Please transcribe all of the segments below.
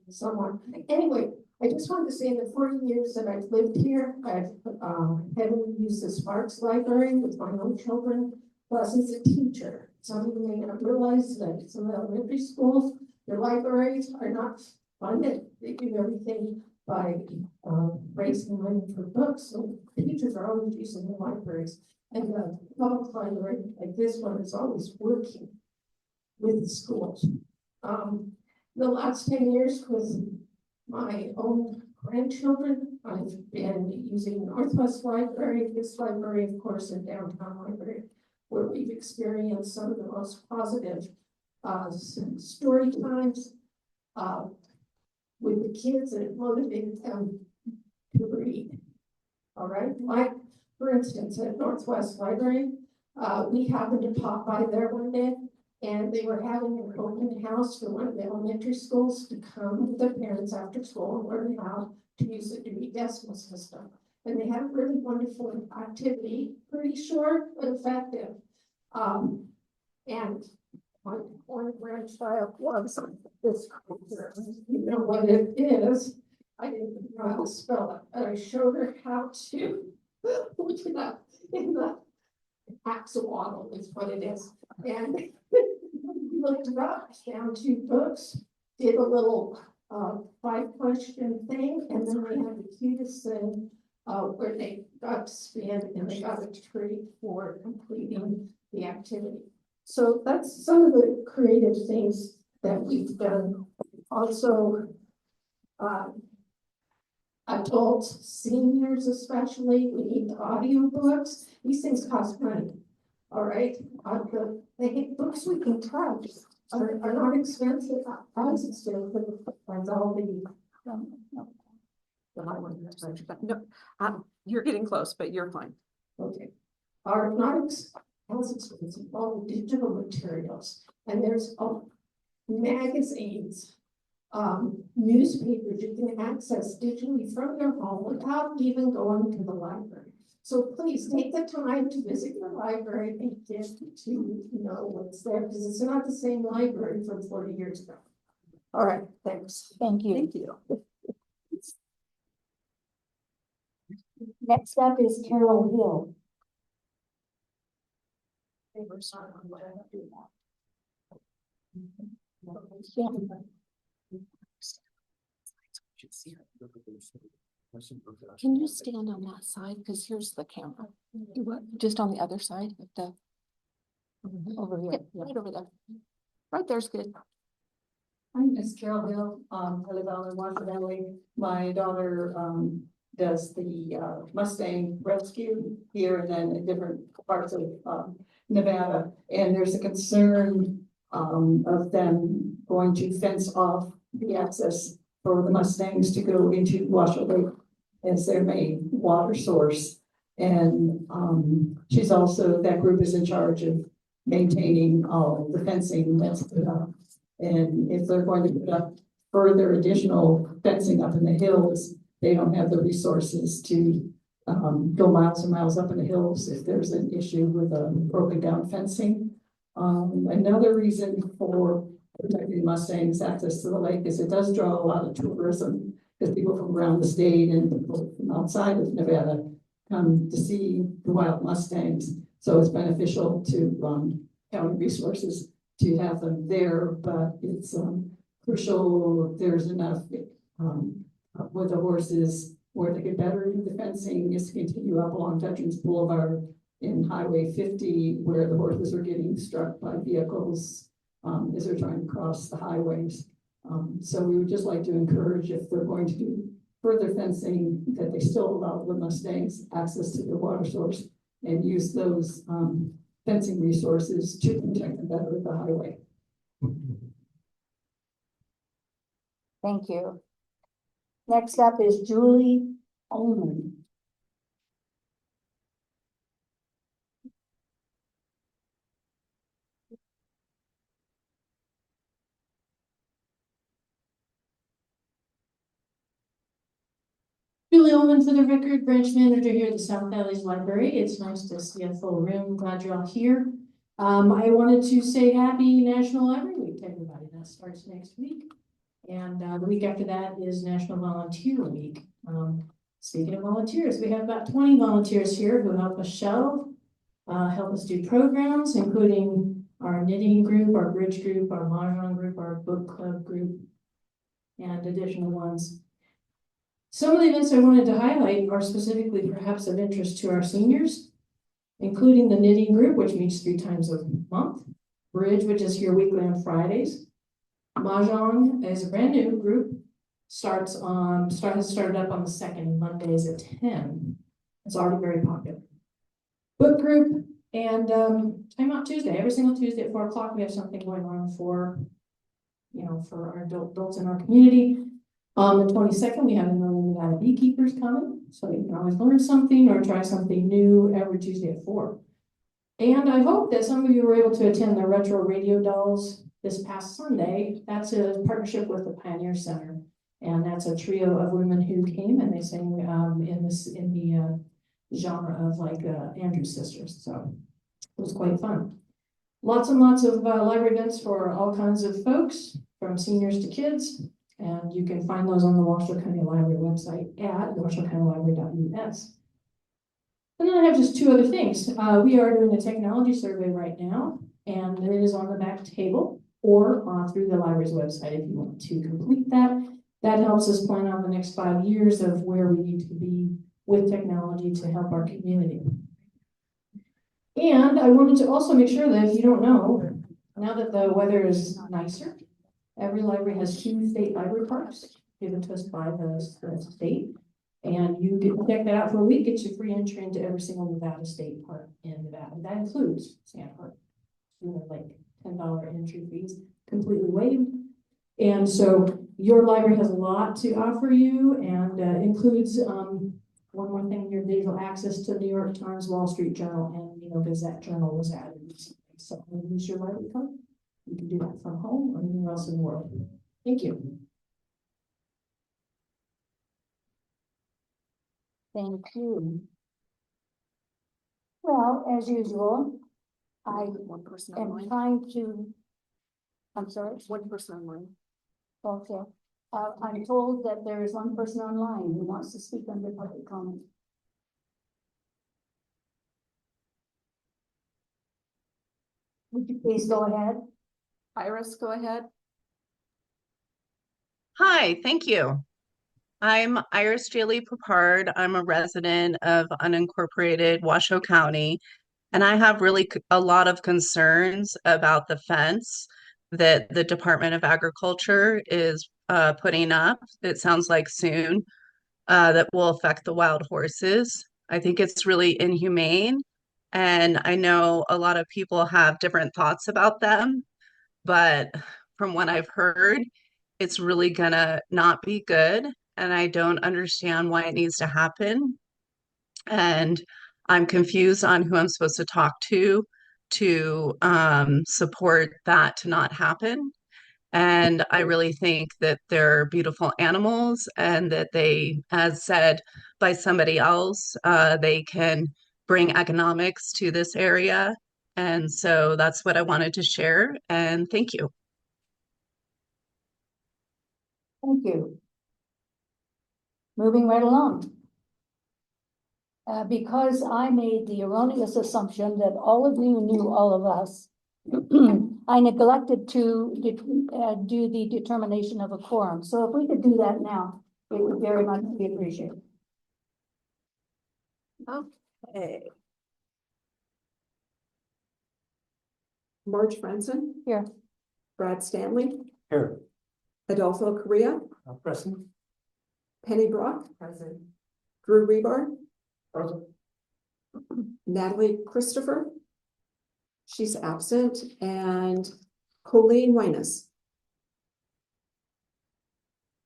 Someone. Anyway, I just wanted to say in the 40 years that I've lived here, I've heavily used the Sparks Library with my own children, plus as a teacher. Some of you may not realize that some elementary schools, their libraries are not funded. They do everything by raising money for books. So teachers are always using the libraries. And the public library like this one is always working with the schools. The last 10 years with my own grandchildren, I've been using Northwest Library, this library, of course, and Downtown Library, where we've experienced some of the most positive story times with the kids, and it motivated them to read. All right, like for instance, at Northwest Library, we happened to pop by there one day, and they were having an open house for one of the elementary schools to come with their parents after school and learn how to use the Dewey Decimal System. And they had a really wonderful activity, pretty short but effective. And my one grandchild was this creature. You know what it is. I didn't know how to spell it, but I showed her how to look it up in the axolotl is what it is. And we looked it up, found 2 books, did a little 5-question thing, and then we had the cutest thing where they got to spin and they got a treat for completing the activity. So that's some of the creative things that we've done. Also, adults, seniors especially, we need audiobooks. These things cost money. All right, the books we can touch are not expensive, as expensive as all no, you're getting close, but you're fine. Okay, are not as expensive all the digital materials, and there's magazines, newspapers you can access digitally from your home without even going to the library. So please take the time to visit your library and get to know what's there, because it's not the same library from 40 years ago. All right, thanks. Thank you. Thank you. Next up is Carol Hill. Can you stand on that side? Because here's the camera. Do what? Just on the other side of the. Over here. Right over there. Right there's good. My name is Carol Hill. I live out in Washoe County. My daughter does the Mustang rescue here and then in different parts of Nevada. And there's a concern of them going to fence off the access for the Mustangs to go into Washoe Lake as their main water source. And she's also, that group is in charge of maintaining all the fencing that's put up. And if they're going to put up further additional fencing up in the hills, they don't have the resources to go miles and miles up in the hills if there's an issue with broken down fencing. Another reason for protecting Mustangs access to the lake is it does draw a lot of tourism, because people from around the state and people from outside of Nevada come to see the wild Mustangs. So it's beneficial to county resources to have them there, but it's crucial there's enough with the horses where they get better into the fencing is to continue up along Veterans Boulevard in Highway 50, where the horses are getting struck by vehicles as they're trying to cross the highways. So we would just like to encourage, if they're going to do further fencing, that they still allow the Mustangs access to their water source and use those fencing resources to protect them better at the highway. Thank you. Next up is Julie Ullman. Julie Ullman for the record, branch manager here at the South Valleys Library. It's nice to see a full room. Glad you're all here. I wanted to say happy National Library Week to everybody. That starts next week. And the week after that is National Volunteer Week. Speaking of volunteers, we have about 20 volunteers here who help us shelve, help us do programs, including our knitting group, our bridge group, our mahjong group, our book club group, and additional ones. Some of the events I wanted to highlight are specifically perhaps of interest to our seniors, including the knitting group, which meets 3 times a month, bridge, which is here weekly on Fridays. Mahjong is a brand new group, has started up on the second Mondays at 10. It's already very popular. Book group and Time Out Tuesday. Every single Tuesday at 4 o'clock, we have something going on for, for our adults in our community. On the 22nd, we have the Nevada beekeepers coming, so you can always learn something or try something new every Tuesday at 4. And I hope that some of you were able to attend the Retro Radio Dolls this past Sunday. That's a partnership with the Pioneer Center, and that's a trio of women who came and they sang in the genre of like Andrews Sisters. So it was quite fun. Lots and lots of library events for all kinds of folks, from seniors to kids. And you can find those on the Washoe County Library website at washoecountylibrary.us. And then I have just 2 other things. We are doing a technology survey right now, and it is on the back table or through the library's website if you want to complete that. That helps us plan out the next 5 years of where we need to be with technology to help our community. And I wanted to also make sure that if you don't know, now that the weather is nicer, every library has 2 state library parks given to us by the state. And you get to check that out for a week, get you free entry into every single Nevada state park in Nevada. That includes Sand Park. Like $10 entry fees, completely waived. And so your library has a lot to offer you, and includes one more thing, your digital access to New York Times, Wall Street Journal, and Gazette Journal was added recently. So when you use your library card, you can do that from home or anywhere else in the world. Thank you. Thank you. Well, as usual, I One person am online. trying to, I'm sorry, One person online. okay. I'm told that there is one person online who wants to speak under public comment. Would you please go ahead? Iris, go ahead. Hi, thank you. I'm Iris Jaley Papard. I'm a resident of unincorporated Washoe County, and I have really a lot of concerns about the fence that the Department of Agriculture is putting up. It sounds like soon that will affect the wild horses. I think it's really inhumane, and I know a lot of people have different thoughts about them, but from what I've heard, it's really gonna not be good. And I don't understand why it needs to happen. And I'm confused on who I'm supposed to talk to support that to not happen. And I really think that they're beautiful animals and that they, as said by somebody else, they can bring economics to this area. And so that's what I wanted to share. And thank you. Thank you. Moving right along. Because I made the erroneous assumption that all of you knew all of us, I neglected to do the determination of a quorum. So if we could do that now, it would very much be appreciated. Okay. Marge Franson. Here. Brad Stanley. Here. Adolfo Correa. Present. Penny Brock. Present. Drew Rebar. Present. Natalie Christopher. She's absent. And Colleen Winus.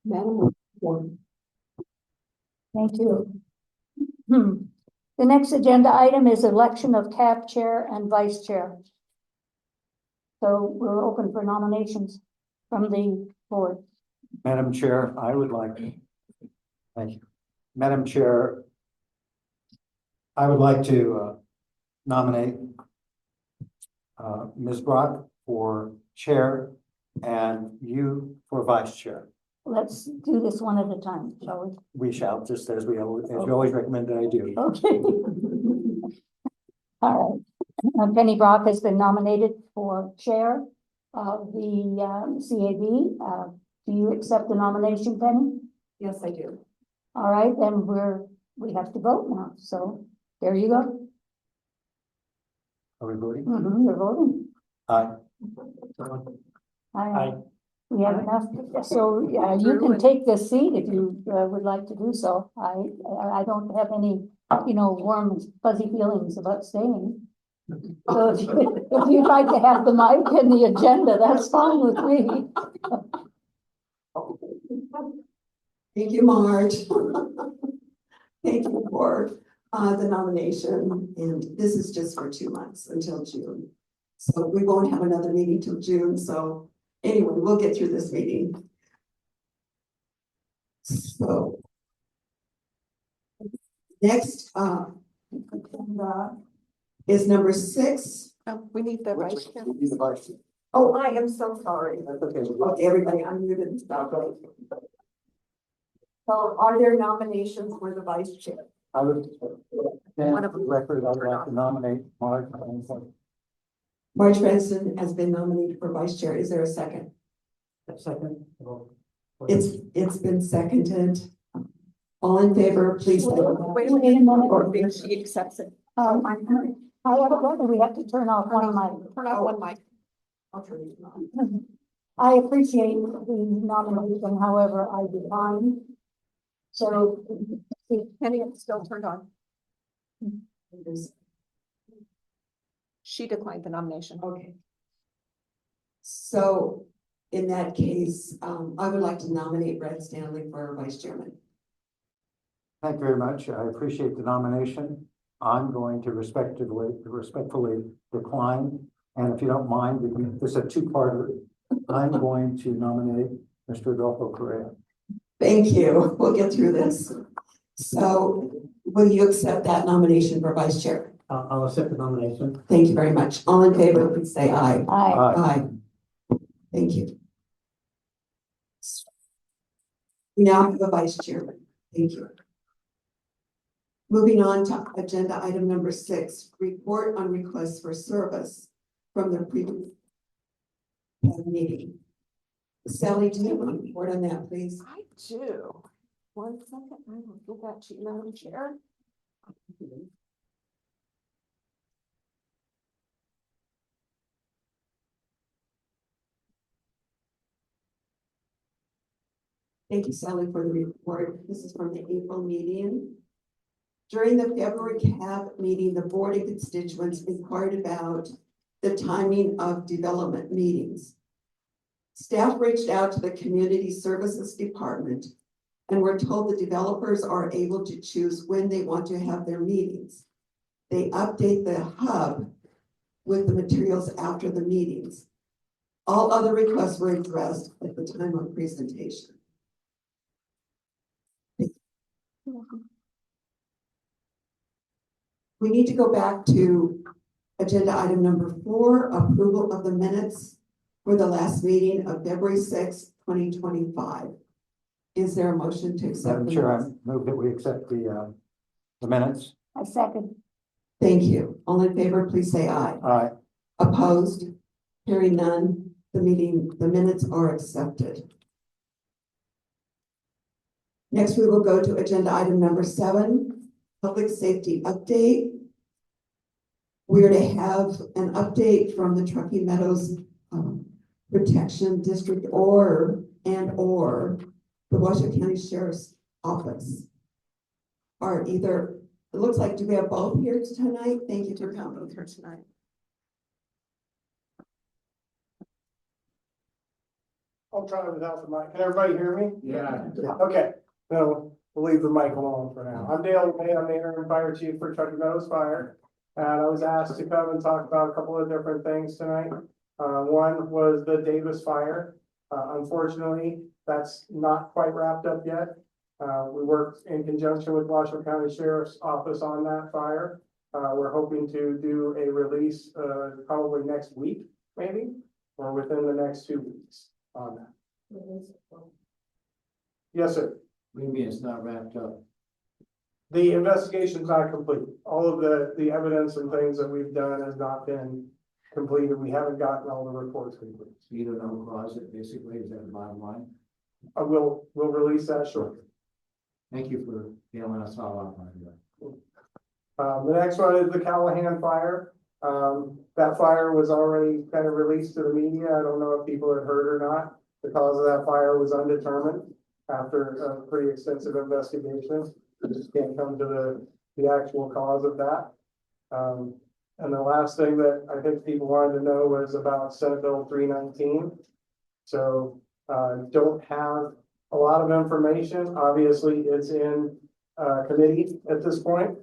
Madam Warren. Thank you. The next agenda item is election of CAB chair and vice chair. So we're open for nominations from the board. Madam Chair, I would like, thank you. Madam Chair, I would like to nominate Ms. Brock for chair and you for vice chair. Let's do this one at a time, shall We shall, just as we always, as you always recommend that I do. we? Okay. All right. Penny Brock has been nominated for chair of the CAB. Do you accept the nomination, Penny? Yes, I do. All right, then we have to vote now. So there you go. Are we voting? You're voting. Aye. Aye. We have enough, so you can take the seat if you would like to do so. I don't have any, warm fuzzy feelings about staying. So if you'd like to have the mic and the agenda, that's fine with me. Thank you, Marge. Thank you for the nomination, and this is just for 2 months until June. So we won't have another meeting till June, so anyway, we'll get through this meeting. So next is number 6. Oh, we need the vice chair. Be the vice chair. Oh, I am so sorry. That's okay. Okay, everybody unmuted and stuff, right? So are there nominations for the vice chair? I would, then, for the record, I would like to nominate Mark. Marge Benson has been nominated for vice chair. Is there a second? Second. It's been seconded. All in favor, please. say aye. Wait a minute. Or- She accepts it. I have a question. We have to turn off one of my. Turn off one mic. I'll turn it on. I appreciate the nomination, however, I decline. So, Penny, it's still turned on. She declined the nomination. Okay. So in that case, I would like to nominate Brad Stanley for vice chairman. Thank you very much. I appreciate the nomination. I'm going to respectfully decline. And if you don't mind, this is a two-parter. I'm going to nominate Mr. Adolfo Correa. Thank you. We'll get through this. So will you accept that nomination for vice chair? I'll accept the nomination. Thank you very much. All in favor, please say aye. I, Aye. Thank you. We now have a vice chairman. Thank you. Moving on to agenda item number 6, report on requests for service from the previous meeting. Sally, do you want to report on that, please? I do. 1 second, I will give that to you, Madam Chair. Thank you, Sally, for the report. This is from the April meeting. During the February CAB meeting, the board and constituents inquired about the timing of development meetings. Staff reached out to the Community Services Department and were told the developers are able to choose when they want to have their meetings. They update the hub with the materials after the meetings. All other requests were addressed at the time of presentation. We need to go back to agenda item number 4, approval of the minutes for the last meeting of February 6th, 2025. Is there a motion to accept? Madam the Chair, I minutes? move that we accept the minutes. I second. Thank you. All in favor, please say aye. Aye. Opposed? Hearing none, the minutes are accepted. Next, we will go to agenda item number 7, public safety update. We are to have an update from the Truckee Meadows Protection District or the Washoe County Sheriff's Office. Are either, it looks like, do we have both here tonight? Thank you for coming here tonight. I'll try without the mic. Can everybody hear me? Yeah. Okay, so we'll leave the mic alone for now. I'm Dale May, I'm the interim fire chief for Truckee Meadows Fire. And I was asked to come and talk about a couple of different things tonight. One was the Davis fire. Unfortunately, that's not quite wrapped up yet. We worked in conjunction with Washoe County Sheriff's Office on that fire. We're hoping to do a release, probably next week, maybe, or within the next 2 weeks on that. Yes, sir. Maybe it's not wrapped up. The investigation's not complete. All of the evidence and things that we've done has not been completed. We haven't gotten all the reports complete. So you don't know who caused it, basically, is that the bottom line? We'll release that shortly. Thank you for bailing us all out on that. The next one is the Callahan fire. That fire was already kind of released to the media. I don't know if people had heard or not. The cause of that fire was undetermined after a pretty extensive investigation. We just can't come to the actual cause of that. And the last thing that I think people wanted to know was about Senate Bill 319. So don't have a lot of information. Obviously, it's in committee at this point.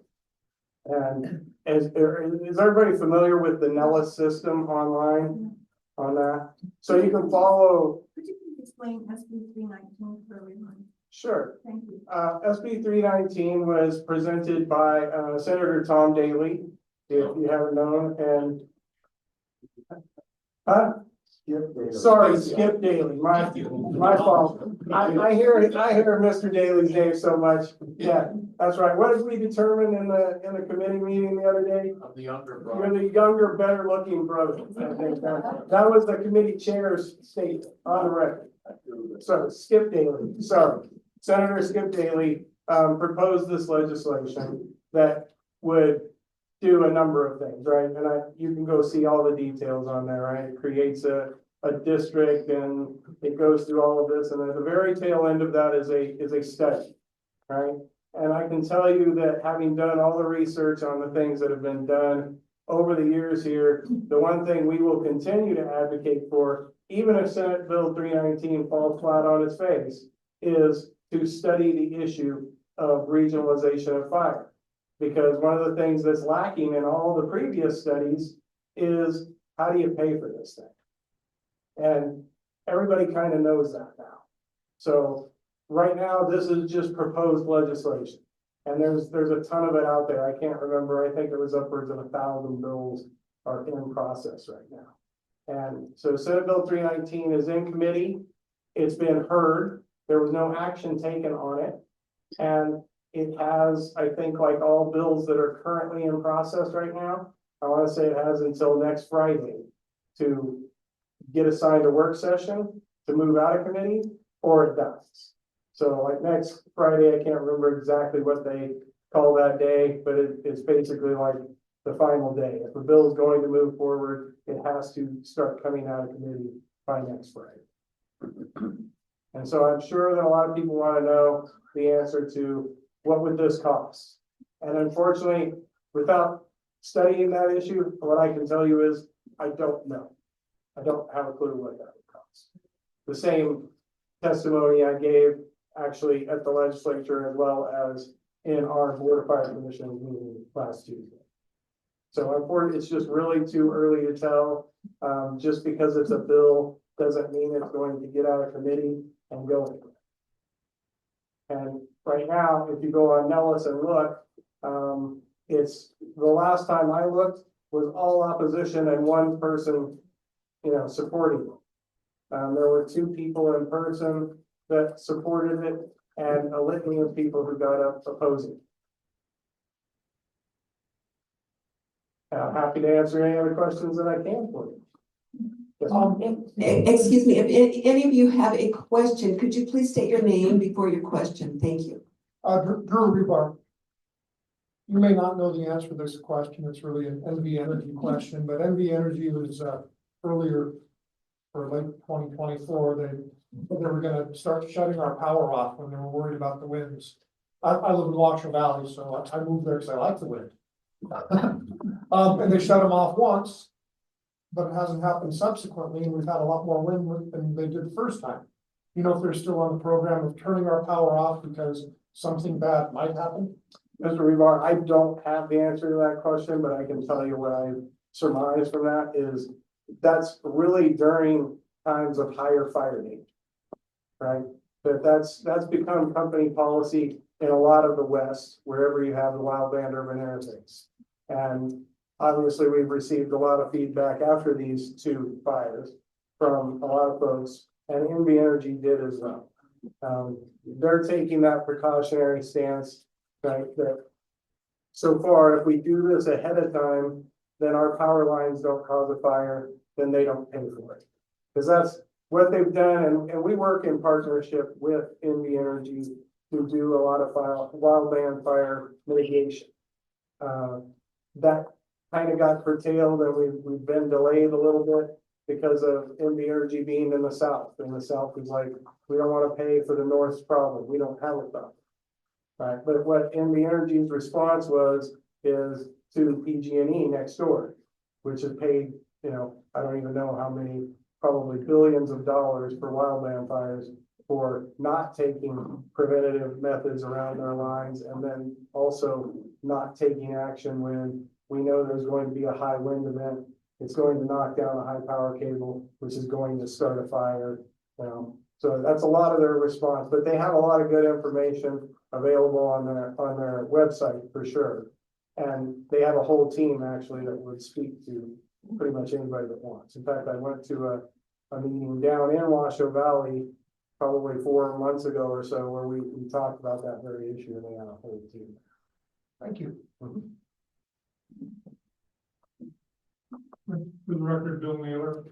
And is everybody familiar with the Nellis system online on that? So you can follow. Could you please explain SB 319 for everyone? Sure. Thank you. SB 319 was presented by Senator Tom Daley, if you haven't known, and Skip Daley, my fault. I hear Mr. Daley's name so much. Yeah, that's right. What did we determine in the committee meeting the other day? Of the younger You're the younger, better looking brother. I think that was the committee chair's statement on the record. So Skip Daley, sorry. Senator Skip Daley proposed this legislation that would do a number of things, right? And you can go see all the details on there, right? It creates a district and it goes through all of this. And at the very tail end of that is a study, right? And I can tell you that having done all the research on the things that have been done over the years here, the one thing we will continue to advocate for, even if Senate Bill 319 falls flat on its face, is to study the issue of regionalization of fire. Because one of the things that's lacking in all the previous studies is how do you pay for this thing? And everybody kind of knows that now. So right now, this is just proposed legislation. And there's a ton of it out there. I can't remember. I think it was upwards of 1,000 bills are in process right now. And so Senate Bill 319 is in committee. It's been heard. There was no action taken on it. And it has, I think, like all bills that are currently in process right now, I want to say it has until next Friday to get assigned a work session to move out of committee, or it does. So like next Friday, I can't remember exactly what they call that day, but it's basically like the final day. If a bill is going to move forward, it has to start coming out of committee by next Friday. And so I'm sure that a lot of people want to know the answer to what would this cost? And unfortunately, without studying that issue, what I can tell you is I don't know. I don't have a clue what that would cost. The same testimony I gave actually at the legislature as well as in our Board of Fire Commission meeting last Tuesday. So unfortunately, it's just really too early to tell. Just because it's a bill doesn't mean it's going to get out of committee and go anywhere. And right now, if you go on Nellis and look, it's the last time I looked was all opposition and one person, supporting it. There were 2 people in person that supported it and a litany of people who got up opposing. I'm happy to answer any other questions that I can for you. Yes. Excuse me, if any of you have a question, could you please state your name before your question? Thank you. Drew Rebar. You may not know the answer to this question. It's really an NV Energy question, but NV Energy was earlier for late 2024. They were going to start shutting our power off when they were worried about the winds. I live in Washoe Valley, so I moved there because I like the wind. And they shut them off once, but it hasn't happened subsequently, and we've had a lot more wind than they did the first time. You know if they're still on the program of turning our power off because something bad might happen? Mr. Rebar, I don't have the answer to that question, but I can tell you what I surmise from that is that's really during times of higher fire danger, right? But that's become company policy in a lot of the West, wherever you have the wildland urban interface. And obviously, we've received a lot of feedback after these two fires from a lot of folks, and NV Energy did as well. They're taking that precautionary stance, right, that so far, if we do this ahead of time, then our power lines don't cause a fire, then they don't pay for it. Because that's what they've done, and we work in partnership with NV Energy to do a lot of wildland fire mitigation. That kind of got curtailed, and we've been delayed a little bit because of NV Energy being in the south. And the south is like, we don't want to pay for the north's problem. We don't have a problem. Right, but what NV Energy's response is to PG&E next door, which has paid, you know, I don't even know how many, probably billions of dollars for wildland fires for not taking preventative methods around their lines, and then also not taking action when we know there's going to be a high wind event. It's going to knock down a high power cable, which is going to start a fire, you know. So that's a lot of their response, but they have a lot of good information available on their website for sure. And they have a whole team actually that would speak to pretty much anybody that wants. In fact, I went to a meeting down in Washoe Valley probably 4 months ago or so where we talked about that very issue, and they had a whole team. Thank you. Mhm. For the record, Bill Naylor.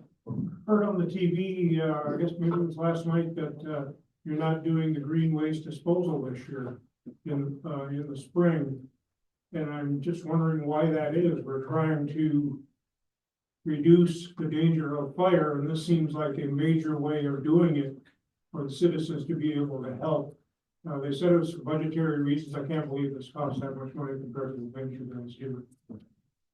Heard on the TV, I guess maybe it was last night, that you're not doing the green waste disposal this year in the spring. And I'm just wondering why that is. We're trying to reduce the danger of fire, and this seems like a major way of doing it for the citizens to be able to help. They said it was for budgetary reasons. I can't believe this costs that much money compared to the things you guys do.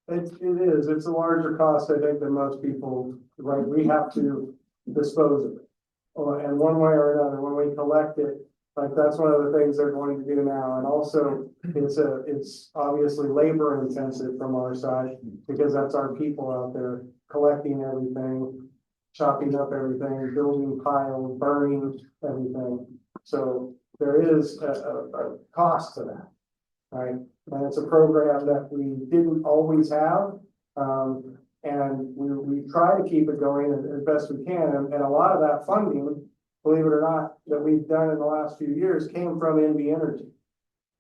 It is. It's a larger cost, I think, than most people, right? We have to dispose of it. And one way or another, when we collect it, like that's one of the things they're going to do now. And also it's obviously labor intensive from our side, because that's our people out there collecting everything, chopping up everything, building piles, burning everything. So there is a cost to that, right? And it's a program that we didn't always have. And we try to keep it going as best we can. And a lot of that funding, believe it or not, that we've done in the last few years came from NV Energy.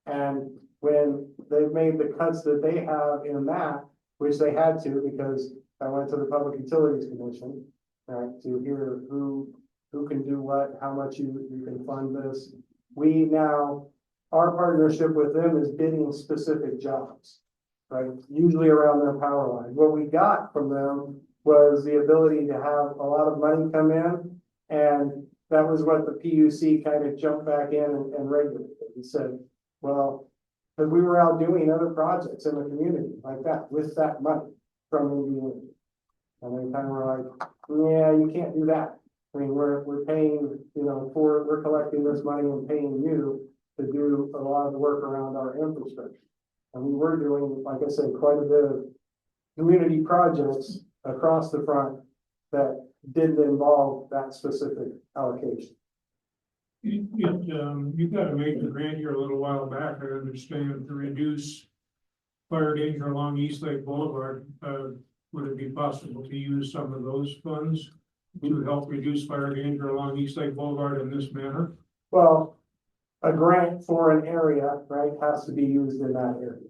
And when they've made the cuts that they have in that, which they had to, because I went to the Public Utilities Commission, right, to hear who can do what, how much you can fund this. We now, our partnership with them is bidding specific jobs, right? Usually around their power line. What we got from them was the ability to have a lot of money come in, and that was what the PUC kind of jumped back in and regulated. He said, well, because we were out doing other projects in the community like that with that money from NV. And they kind of were like, yeah, you can't do that. I mean, we're paying, you know, we're collecting this money and paying you to do a lot of the work around our infrastructure. And we were doing, like I said, quite a bit of community projects across the front that didn't involve that specific allocation. You got a major grant here a little while back, I understand, to reduce fire danger along East Lake Boulevard. Would it be possible to use some of those funds to help reduce fire danger along East Lake Boulevard in this manner? Well, a grant for an area, right, has to be used in that area.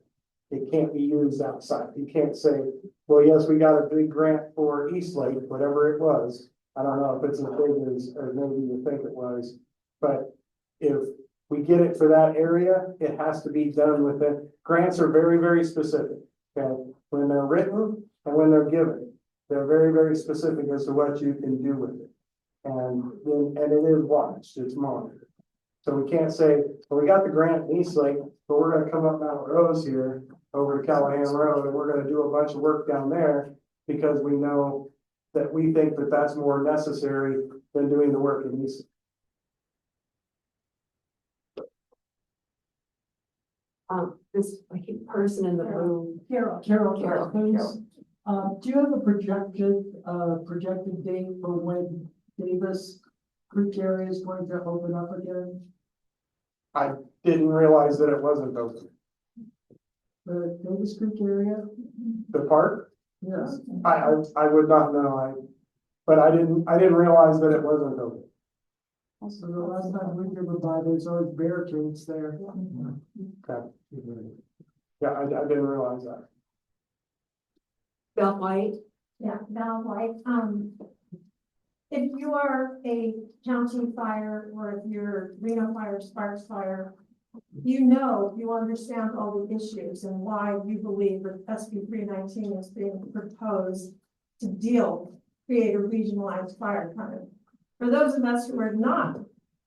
It can't be used outside. You can't say, well, yes, we got a big grant for East Lake, whatever it was. I don't know if it's as big as maybe you think it was, but if we get it for that area, it has to be done within. Grants are very, very specific. Okay, when they're written and when they're given, they're very, very specific as to what you can do with it. And it is watched, it's monitored. So we can't say, well, we got the grant in East Lake, but we're gonna come up Mount Rose here over to Callahan Road, and we're gonna do a bunch of work down there because we know that we think that that's more necessary than doing the work in East Lake. This person in the room. Carol. Do you have a projected date for when Davis Creek area is going to open up again? I didn't realize that it wasn't open. The Davis Creek area? The park, Yes. I would not know, but I didn't realize that it wasn't open. So the last time we drove by, there's always barricades there. Okay. Yeah, I didn't realize that. Bell White. Yeah, Val White, if you are a county fire or if you're Reno Fire, Sparks Fire, you understand all the issues and why you believe that SB 319 is being proposed to create a regionalized fire department. For those of us who are not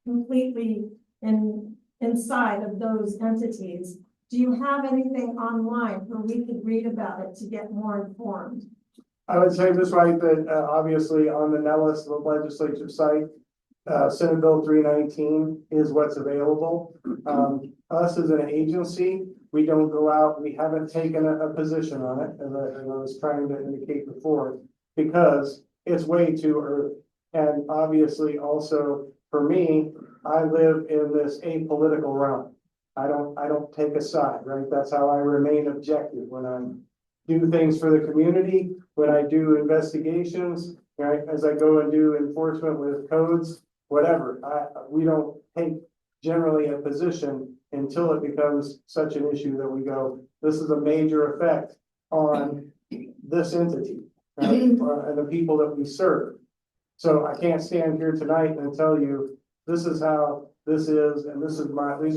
completely inside of those entities, do you have anything online where we could read about it to get more informed? I would say this right, that obviously on the Nellis, the legislature site, Senate Bill 319 is what's available. Us as an agency, we don't go out, we haven't taken a position on it, as I was trying to indicate before, because it's way too early. And obviously also for me, I live in this apolitical realm. I don't take a side, right? That's how I remain objective when I do things for the community, when I do investigations, right? As I go and do enforcement with codes, whatever. We don't take generally a position until it becomes such an issue that we go, this is a major effect on this entity, right? And the people that we serve. So I can't stand here tonight and tell you, this is how this is, and these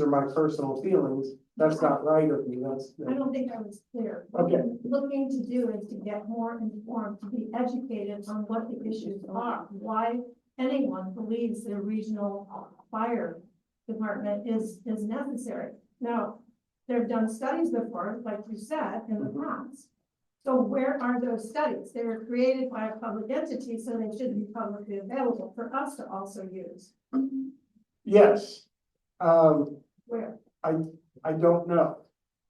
are my personal feelings. That's not right of me. I don't think I was clear. Okay. What we're looking to do is to get more informed, to be educated on what the issues are, why anyone believes the regional fire department is necessary. Now, they've done studies before, like you said, in the past. So where are those studies? They were created by a public entity, so they should be publicly available for us to also use. Yes. Where? I don't know.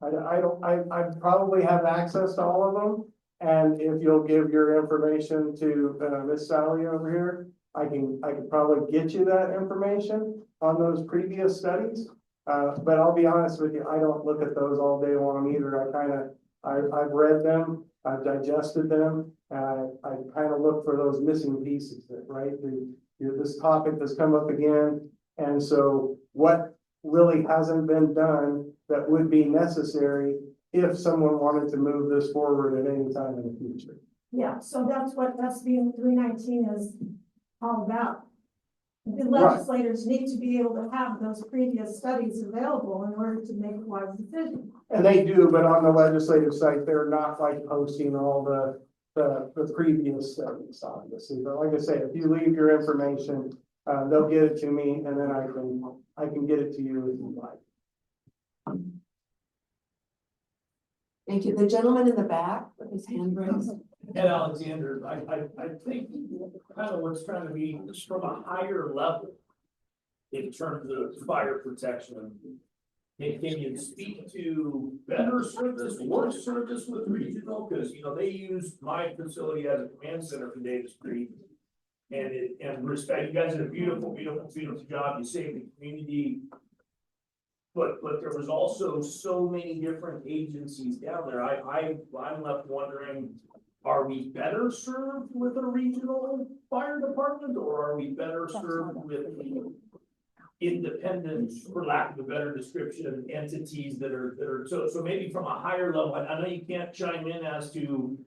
I probably have access to all of them. And if you'll give your information to Miss Sally over here, I can probably get you that information on those previous studies. But I'll be honest with you, I don't look at those all day long either. I've read them, I've digested them, and I kind of look for those missing pieces that, right? This topic has come up again. And so what really hasn't been done that would be necessary if someone wanted to move this forward at any time in the future? Yeah, so that's what SB 319 is all about. The Right. legislators need to be able to have those previous studies available in order to make a wise decision. And they do, but on the legislative site, they're not like posting all the previous studies, obviously. But like I say, if you leave your information, they'll get it to me, and then I can get it to you if you like. Thank you. The gentleman in the back with his hand raised. Ed Alexander, I think kind of what's trying to be from a higher level in terms of fire protection. Can you speak to better service, worse service with regional? Because, you know, they use my facility as a command center for Davis Creek. And respect, you guys did a beautiful job. You saved the community. But there was also so many different agencies down there. I'm left wondering, are we better served with a regional fire department, or are we better served with the independent, for lack of a better description, entities that are so maybe from a higher level? I know you can't chime in as to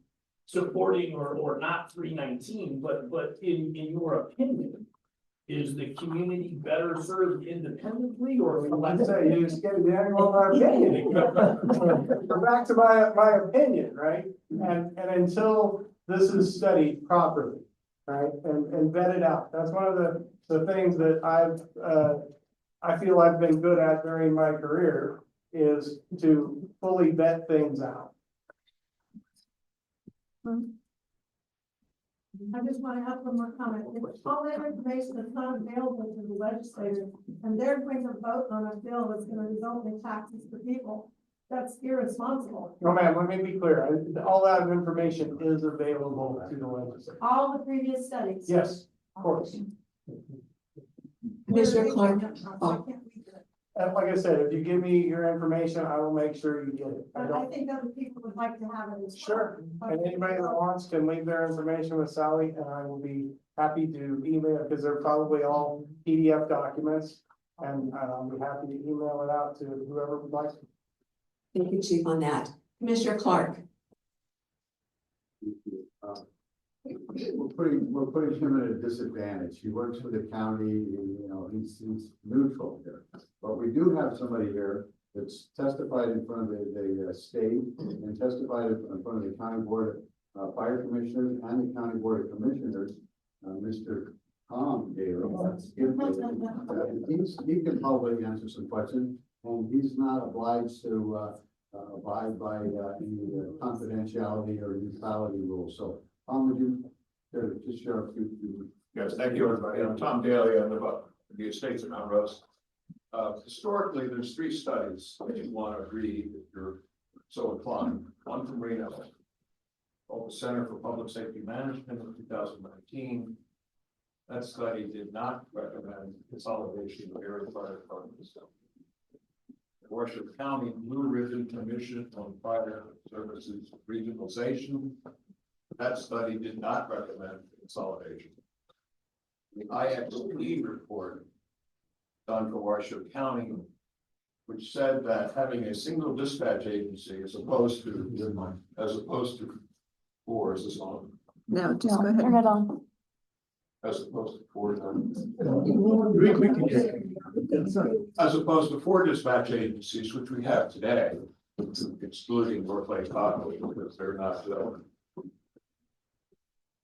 supporting or not 319, but in your opinion, is the community better served independently or? Let's say you just get it down on my opinion. Go back to my opinion, right? And until this is studied properly, right, and vetted out. That's one of the things that I feel I've been good at during my career, is to fully vet things out. I just want to have one more comment. If all that information is not available to the legislators, and they're going to vote on a bill that's going to result in taxes for people, that's irresponsible. No, ma'am, let me be clear. All that information is available to the legislature. All the previous studies. Yes, of course. Commissioner Clark. I can't read that. And like I said, if you give me your information, I will make sure you get it. I But I don't, think other people would like to have it as well. sure, and anybody that wants can leave their information with Sally, and I will be happy to email, because they're probably all PDF documents. And I'll be happy to email it out to whoever would like. Thank you, Chief, on that. Commissioner Clark. We're putting him at a disadvantage. He works for the county, you know, he's neutral here. But we do have somebody here that's testified in front of the state and testified in front of the county board of fire commissioners and the county board of commissioners, Mr. Tom Daly. He can probably answer some questions, and he's not obliged to abide by any confidentiality or neutrality rules. So Tom, would you just share a few? Yes, thank you, everybody. I'm Tom Daly. I live up in the estates of Mount Rose. Historically, there's 3 studies that you want to read if you're so inclined. One from Reno, called the Center for Public Safety Management in 2019. That study did not recommend consolidation of area fire departments. Washoe County Blue Ribbon Commission on Fire Services Regionalization. That study did not recommend consolidation. The IXP report done for Washoe County, which said that having a single dispatch agency as opposed to 4, is this on? No, just go ahead. Turn it on. As opposed to 4. As opposed to 4 dispatch agencies, which we have today, excluding Northlake Hospital, because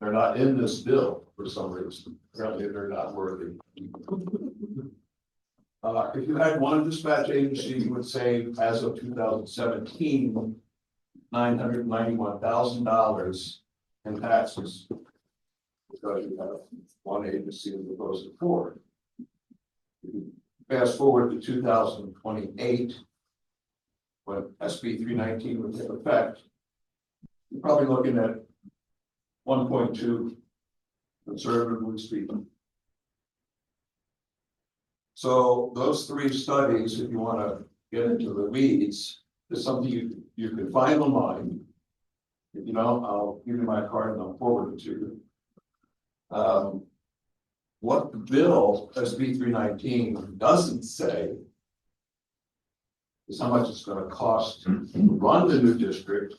they're not in this bill for some reason. Apparently, they're not worthy. If you had 1 dispatch agency, you would save, as of 2017, $991,000 in taxes, because you have 1 agency as opposed to 4. Fast forward to 2028, when SB 319 would take effect, you're probably looking at 1.2, conservatively speaking. So those 3 studies, if you want to get into the weeds, is something you can find online. If you don't, I'll give you my card and I'll forward it to you. What the bill SB 319 doesn't say is how much it's going to cost to run the new district,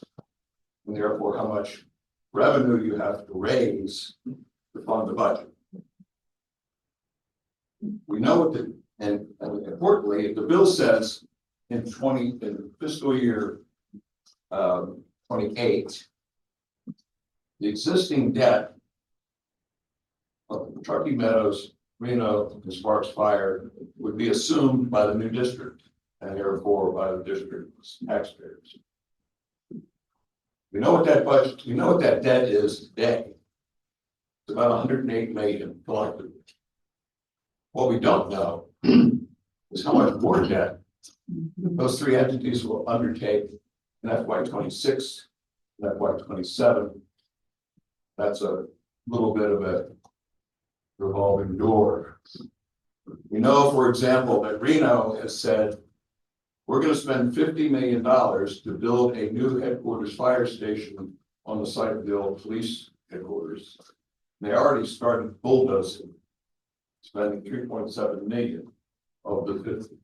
and therefore how much revenue you have to raise to fund the budget. We know what and importantly, the bill says in fiscal year 28, the existing debt of Truckee Meadows, Reno, and Sparks Fire would be assumed by the new district and therefore by the district's taxpayers. We know what that budget, we know what that debt is today. It's about 108 million collectively. What we don't know is how much more debt those 3 entities will undertake in FY26 and FY27. That's a little bit of a revolving door. We know, for example, that Reno has said, we're going to spend $50 million to build a new headquarters fire station on the site of the old police headquarters. They already started bulldozing, spending 3.7 million of the 50.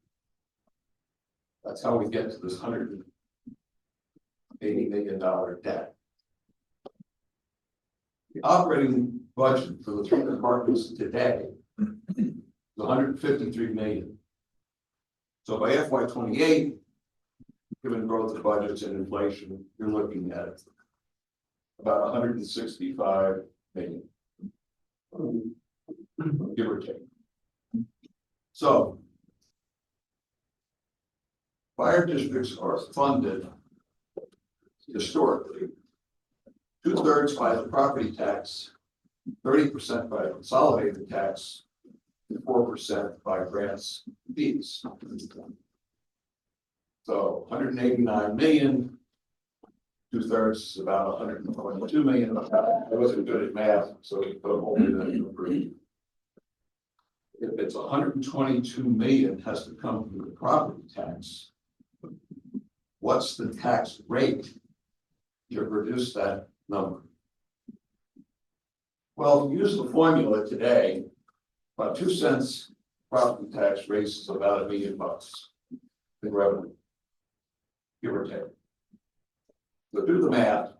That's how we get to this $180 million debt. The operating budget for the 3 departments today is 153 million. So by FY28, given growth of budgets and inflation, you're looking at about 165 million, give or take. So fire districts are funded historically 2/3 by the property tax, 30% by consolidated tax, and 4% by grants and fees. So 189 million, 2/3 is about 122 million. I wasn't good at math, so only that you agree. If if it's 122 million has to come from the property tax, what's the tax rate to produce that number? Well, if you use the formula today, about 2 cents property tax raises about $1 million in revenue, give or take. So do the math.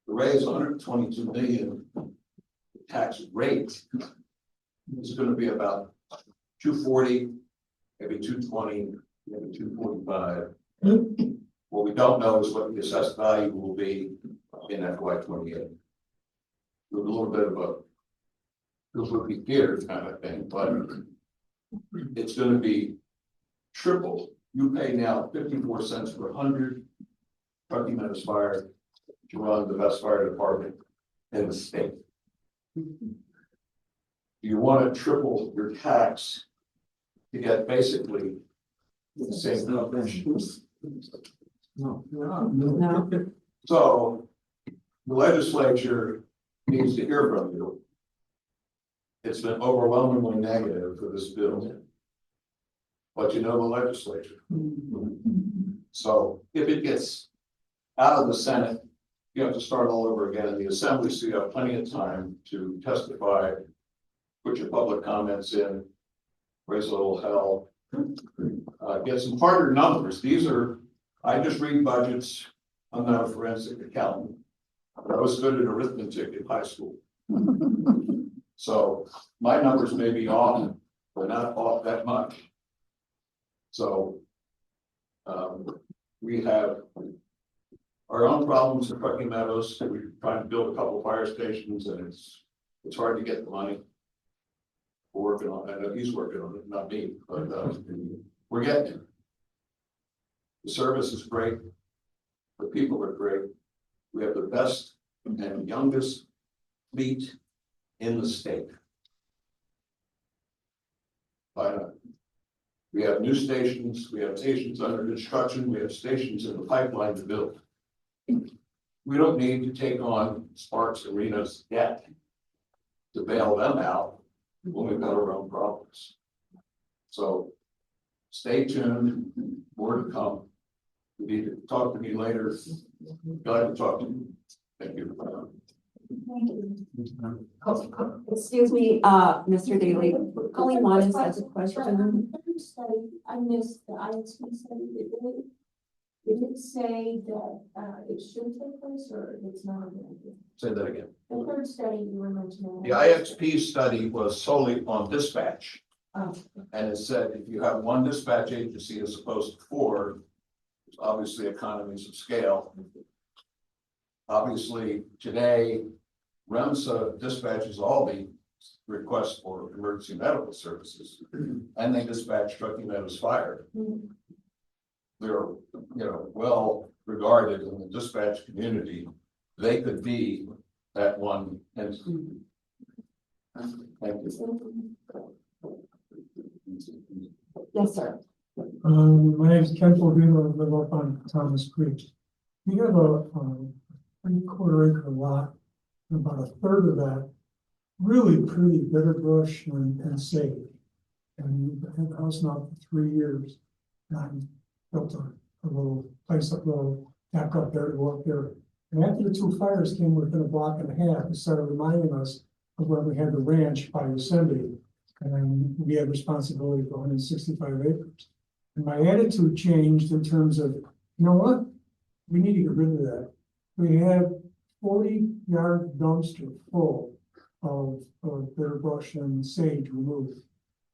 To raise 122 million, the tax rate is going to be about 240, maybe 220, maybe 245. What we don't know is what the assessed value will be in FY28. With a little bit of a movie theater kind of thing, but it's going to be triple. You pay now 54 cents per 100 Truckee Meadows Fire to run the best fire department in the state. You want to triple your tax to get basically the same coverage. No. So the legislature needs to hear from you. It's been overwhelmingly negative for this bill. But you know the legislature. So if it gets out of the Senate, you have to start all over again in the Assembly, so you have plenty of time to testify, put your public comments in, raise a little hell, get some harder numbers. These are, I just read budgets. I'm not a forensic accountant. I was good at arithmetic in high school. So my numbers may be off, but not off that much. So we have our own problems in Truckee Meadows. We're trying to build a couple of fire stations, and it's hard to get the money. We're working on it. I know he's working on it, not me, but we're getting it. The service is great. The people are great. We have the best and youngest fleet in the state. We have new stations, we have stations under construction, we have stations in the pipeline to build. We don't need to take on Sparks Arena's debt to bail them out when we've got our own problems. So stay tuned, more to come. You need to talk to me later. Glad to talk to you. Thank you. Excuse me, Mr. Daly, Colleen Wattis has a question. I missed the IXP study. Did it say that it should take place or it's not? Say that again. The third study you were mentioning. The IXP study was solely on dispatch. Oh. And it said if you have one dispatch agency as opposed to 4, there's obviously economies of scale. Obviously, today, REMSA dispatches all the requests for emergency medical services, and they dispatch Truckee Meadows Fire. They're, well regarded in the dispatch community. They could be that one entity. Thank you. Yes, sir. My name is Ken Fordino. I live up on Thomas Creek. We have a 3/4 acre lot, and about a third of that really pretty bitter brush and sage. And we've had the house now for 3 years. And built a little place up road, back up there to go up there. And after the 2 fires came within a block and a half, it started reminding us of when we had the ranch by Yosemite. And we had responsibility for 165 acres. And my attitude changed in terms of, you know what? We need to get rid of that. We have 40-yard dumpster full of bitter brush and sage removed.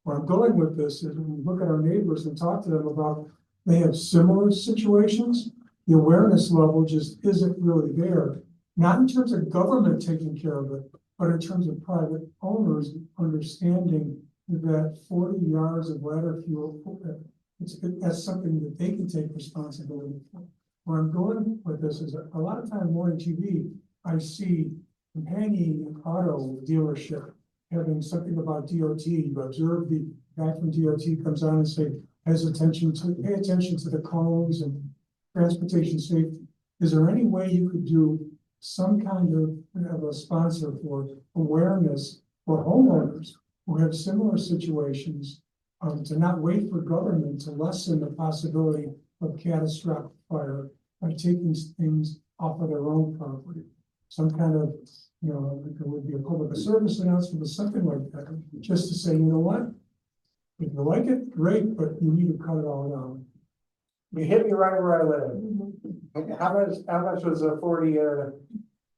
Where I'm going with this is when we look at our neighbors and talk to them about they have similar situations, the awareness level just isn't really there. Not in terms of government taking care of it, but in terms of private owners understanding that 40 yards of ladder fuel, that's something that they can take responsibility for. Where I'm going with this is a lot of time morning TV, I see companion auto dealership having something about DOT. You observe the guy from DOT comes on and say, pay attention to the cones and transportation safety. Is there any way you could do some kind of a sponsor for awareness for homeowners who have similar situations, to not wait for government to lessen the possibility of catastrophic fire by taking things off of their own property. Some kind of, like there would be a public service announcement or something like that, just to say, you know what? If you like it, great, but you need to cut it all down. You hit me right where I live. How much was a 40-yard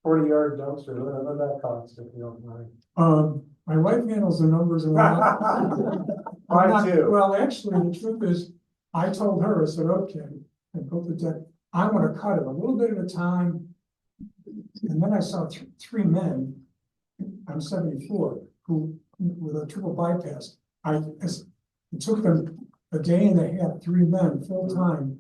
dumpster? What did that cost, if you don't mind? My wife handles the numbers and Mine too. well, actually, the truth is, I told her, I said, okay, and put the deck, I'm gonna cut it a little bit at a time. And then I saw three men, I'm 74, who, with a triple bypass, it took them a day and a half, 3 men, full time.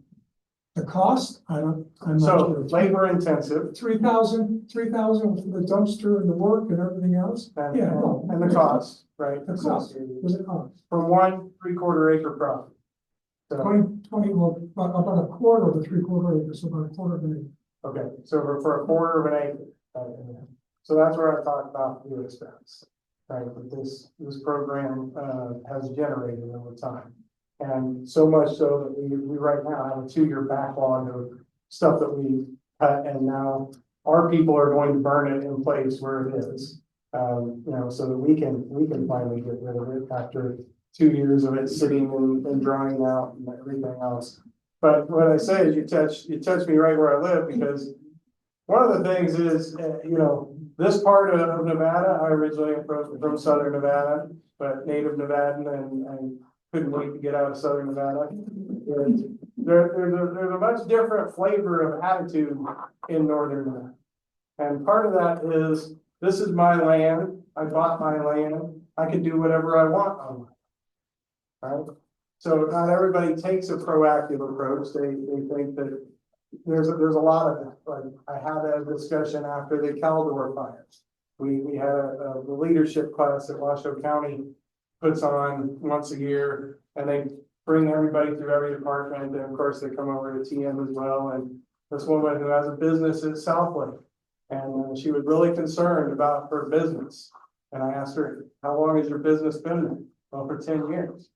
The cost, I'm not So sure. labor intensive. 3,000 for the dumpster and the work and everything else. And, Yeah, no. and the cost, right? The cost, was it cost? From 1 3/4 acre property. So, 20, well, about a quarter of the 3/4 acre, so about a quarter of an acre. okay, so for a quarter of an acre. So that's where I talked about the expense, right? That this program, has generated over time. And so much so that we right now have a 2-year backlog of stuff that we cut, and now our people are going to burn it in place where it is. So that we can finally get rid of it after 2 years of it sitting and drying out and everything else. But what I say is you touch me right where I live, because one of the things is, this part of Nevada, I originally am from Southern Nevada, but native Nevadan, and I couldn't wait to get out of Southern Nevada. And there's a much different flavor of attitude in Northern Nevada. And part of that is, this is my land, I bought my land, I can do whatever I want on it. Right? So not everybody takes a proactive approach. They think that there's a lot of that. Like, I had a discussion after the Caldor fires. We had a leadership class that Washoe County puts on once a year, and they bring everybody through every department, and of course they come over to TM as well. And this woman who has a business at Southlake, and she was really concerned about her business. And I asked her, how long has your business been there? Well, for 10 years.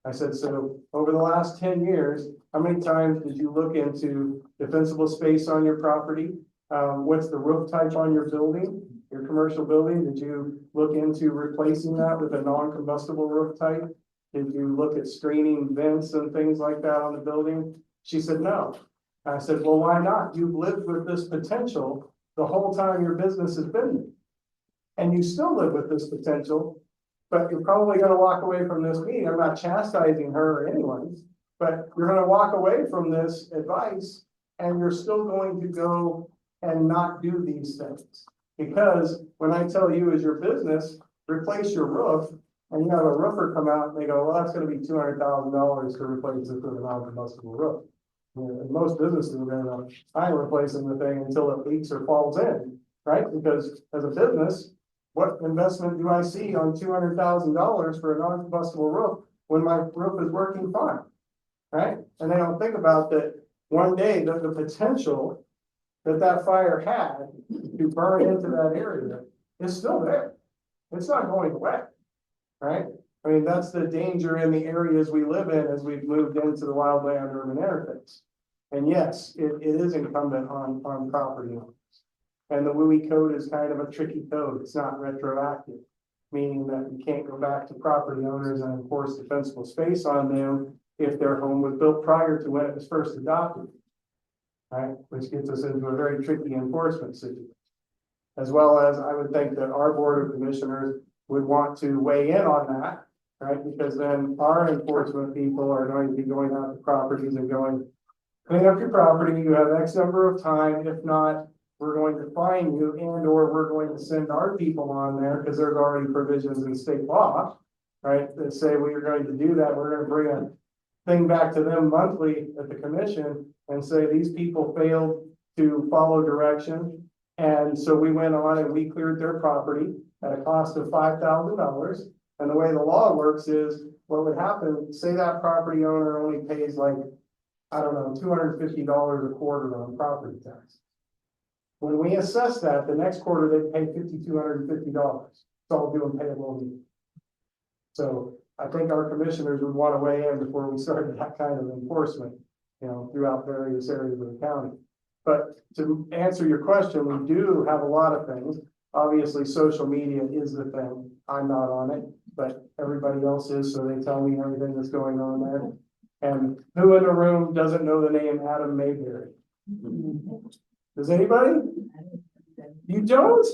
I said, so over the last 10 years, how many times did you look into defensible space on your property? What's the roof type on your building, your commercial building? Did you look into replacing that with a non-combustible roof type? Did you look at screening vents and things like that on the building? She said, no. I said, well, why not? You've lived with this potential the whole time your business has been there. And you still live with this potential, but you're probably going to walk away from this meeting. I'm not chastising her or anyone, but you're going to walk away from this advice, and you're still going to go and not do these things. Because when I tell you as your business, replace your roof, and you have a roofer come out and they go, well, that's going to be $200,000 to replace it with a non-combustible roof. And most businesses are going to go, I'm replacing the thing until it leaks or falls in, right? Because as a business, what investment do I see on $200,000 for a non-combustible roof when my roof is working fine, right? And they don't think about that one day that the potential that fire had to burn into that area is still there. It's not going away, right? I mean, that's the danger in the areas we live in as we've moved into the wildland urban interface. And yes, it is incumbent on property owners. And the WUI code is kind of a tricky code. It's not retroactive, meaning that you can't go back to property owners and enforce defensible space on them if their home was built prior to when it was first adopted, right? Which gets us into a very tricky enforcement situation. As well as I would think that our board of commissioners would want to weigh in on that, right? Because then our enforcement people are going to be going out to properties and going, clean up your property, you have X number of time, if not, we're going to fine you, and or we're going to send our people on there, because there's already provisions in state law, right, that say we are going to do that. We're going to bring a thing back to them monthly at the commission and say these people failed to follow direction, and so we went on and we cleared their property at a cost of $5,000. And the way the law works is, what would happen, say that property owner only pays like, I don't know, $250 a quarter on property tax. When we assess that, the next quarter they pay $5,250. It's all due and payable. So I think our commissioners would want to weigh in before we started that kind of enforcement, throughout various areas of the county. But to answer your question, we do have a lot of things. Obviously, social media is the thing. I'm not on it, but everybody else is, so they tell me everything that's going on there. And who in the room doesn't know the name Adam Mayberry? Does anybody? You don't?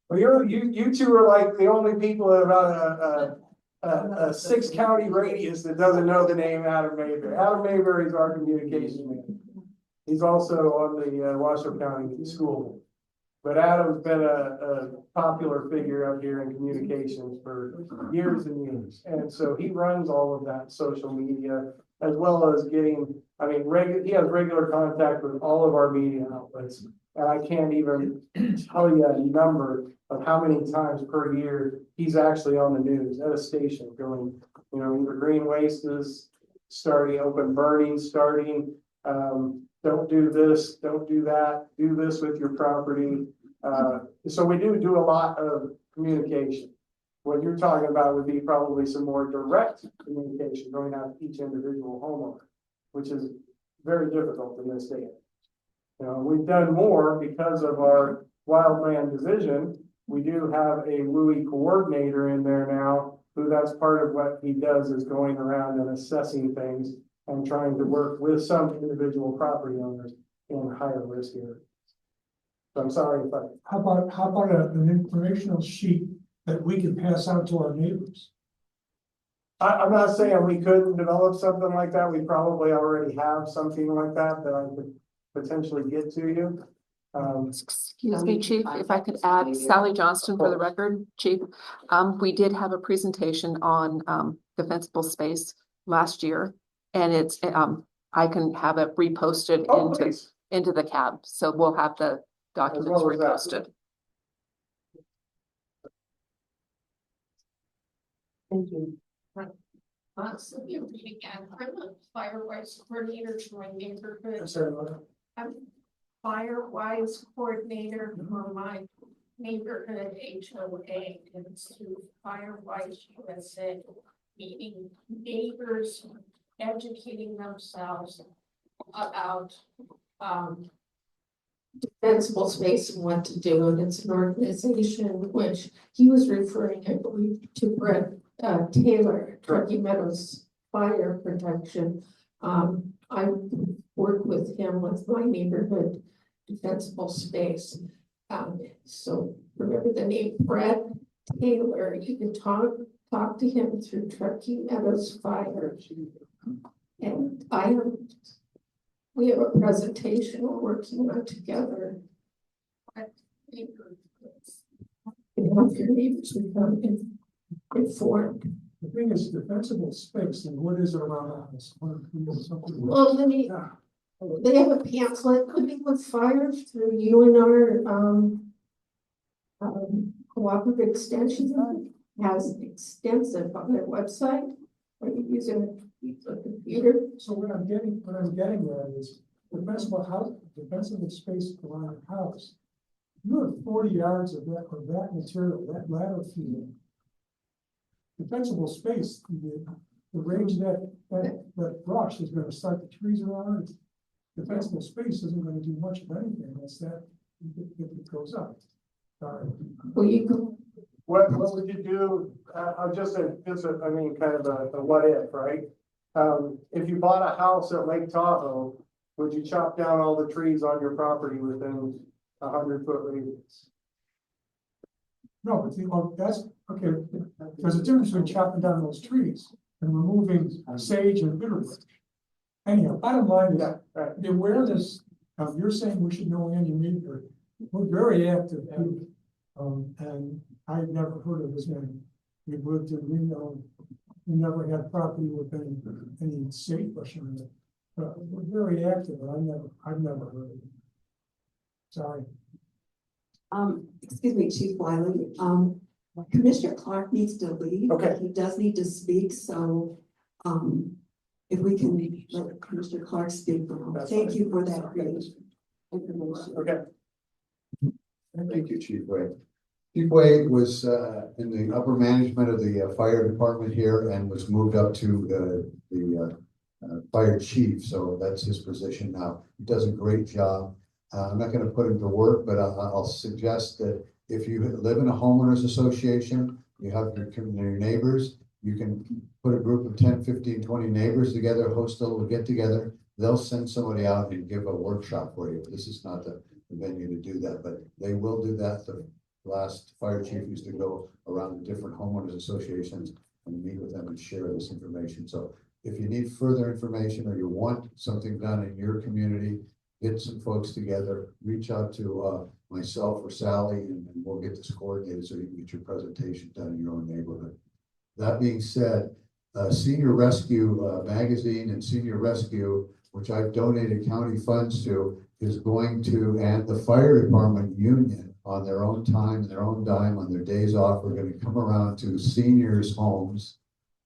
Well, you two are like the only people at about a 6-county radius that doesn't know the name Adam Mayberry. Adam Mayberry is our communication man. He's also on the Washoe County School Board. But Adam's been a popular figure up here in communications for years and years. And so he runs all of that social media as well as getting, he has regular contact with all of our media outlets. And I can't even tell you a number of how many times per year he's actually on the news at a station going, either green waste is starting, open burning starting, don't do this, don't do that, do this with your property. So we do a lot of communication. What you're talking about would be probably some more direct communication going out to each individual homeowner, which is very difficult in this day. We've done more because of our wildland division. We do have a WUI coordinator in there now, who that's part of what he does is going around and assessing things and trying to work with some individual property owners in higher risk areas. So I'm sorry if I. How about an informational sheet that we can pass out to our neighbors? I'm not saying we couldn't develop something like that. We probably already have something like that I could potentially get to you. Excuse me, Chief, if I could add Sally Johnston for the record, Chief. We did have a presentation on defensible space last year, and it's I can have it reposted into the CAB, so we'll have the documents reposted. Thank you. So you're reading again, I'm a Firewise coordinator for my neighborhood. I'm Firewise coordinator for my neighborhood HOA, and it's through Firewise USA, meeting neighbors, educating themselves about defensible space and what to do. And it's an organization which he was referring, I believe, to Brett Taylor, Truckee Meadows Fire Protection. I work with him with my neighborhood defensible space. So remember the name Brett Taylor. You can talk to him through Truckee Meadows Fire. And we have a presentation we're working on together. Help your neighbors become informed. The thing is defensible space, and what is it around us? Well, they have a pamphlet, Living with Fire, through UNR cooperative extension. Has extensive on their website. Are you using a computer? So what I'm getting at is defensible space around a house. You have 40 yards of that material, that ladder field. Defensible space, the range that brush is going to start the trees around it. Defensible space isn't going to do much of anything unless that it goes up. Well, you can. What would you do? Just kind of a what if, right? If you bought a house at Lake Tahoe, would you chop down all the trees on your property within 100-foot radius? No, but that's okay. There's a difference between chopping down those trees and removing sage and bitterwood. Anyhow, bottom line is the awareness. You're saying we should know any neighbor. We're very active, and I've never heard of his name. We've lived in Reno. We never had property with any sagebrush in it. But we're very active, and I've never heard of it. Sorry. Excuse me, Chief Wiley. Commissioner Clark needs to leave. Okay. He does need to speak, so if we can let Commissioner Clark speak. Thank you for that great information. Okay. Thank you, Chief Wade. Chief Wade was in the upper management of the fire department here and was moved up to the fire chief. So that's his position now. He does a great job. I'm not going to put him to work, but I'll suggest that if you live in a homeowners association, you have your neighbors, you can put a group of 10, 15, 20 neighbors together, host a little get together. They'll send somebody out and give a workshop for you. This is not the venue to do that, but they will do that. The last fire chief used to go around the different homeowners associations and meet with them and share this information. So if you need further information or you want something done in your community, get some folks together, reach out to myself or Sally, and we'll get this coordinated so you can get your presentation done in your own neighborhood. That being said, Senior Rescue Magazine and Senior Rescue, which I've donated county funds to, is going to, and the fire department union on their own time, their own dime, on their days off, are going to come around to seniors' homes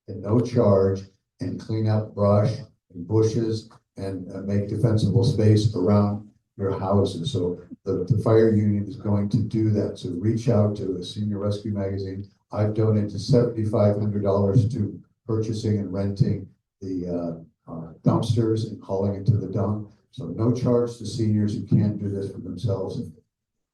at no charge and clean up brush and bushes and make defensible space around your houses. So the fire union is going to do that. So reach out to a Senior Rescue Magazine. I've donated $7,500 to purchasing and renting the dumpsters and hauling it to the dump. So no charge to seniors who can't do this for themselves.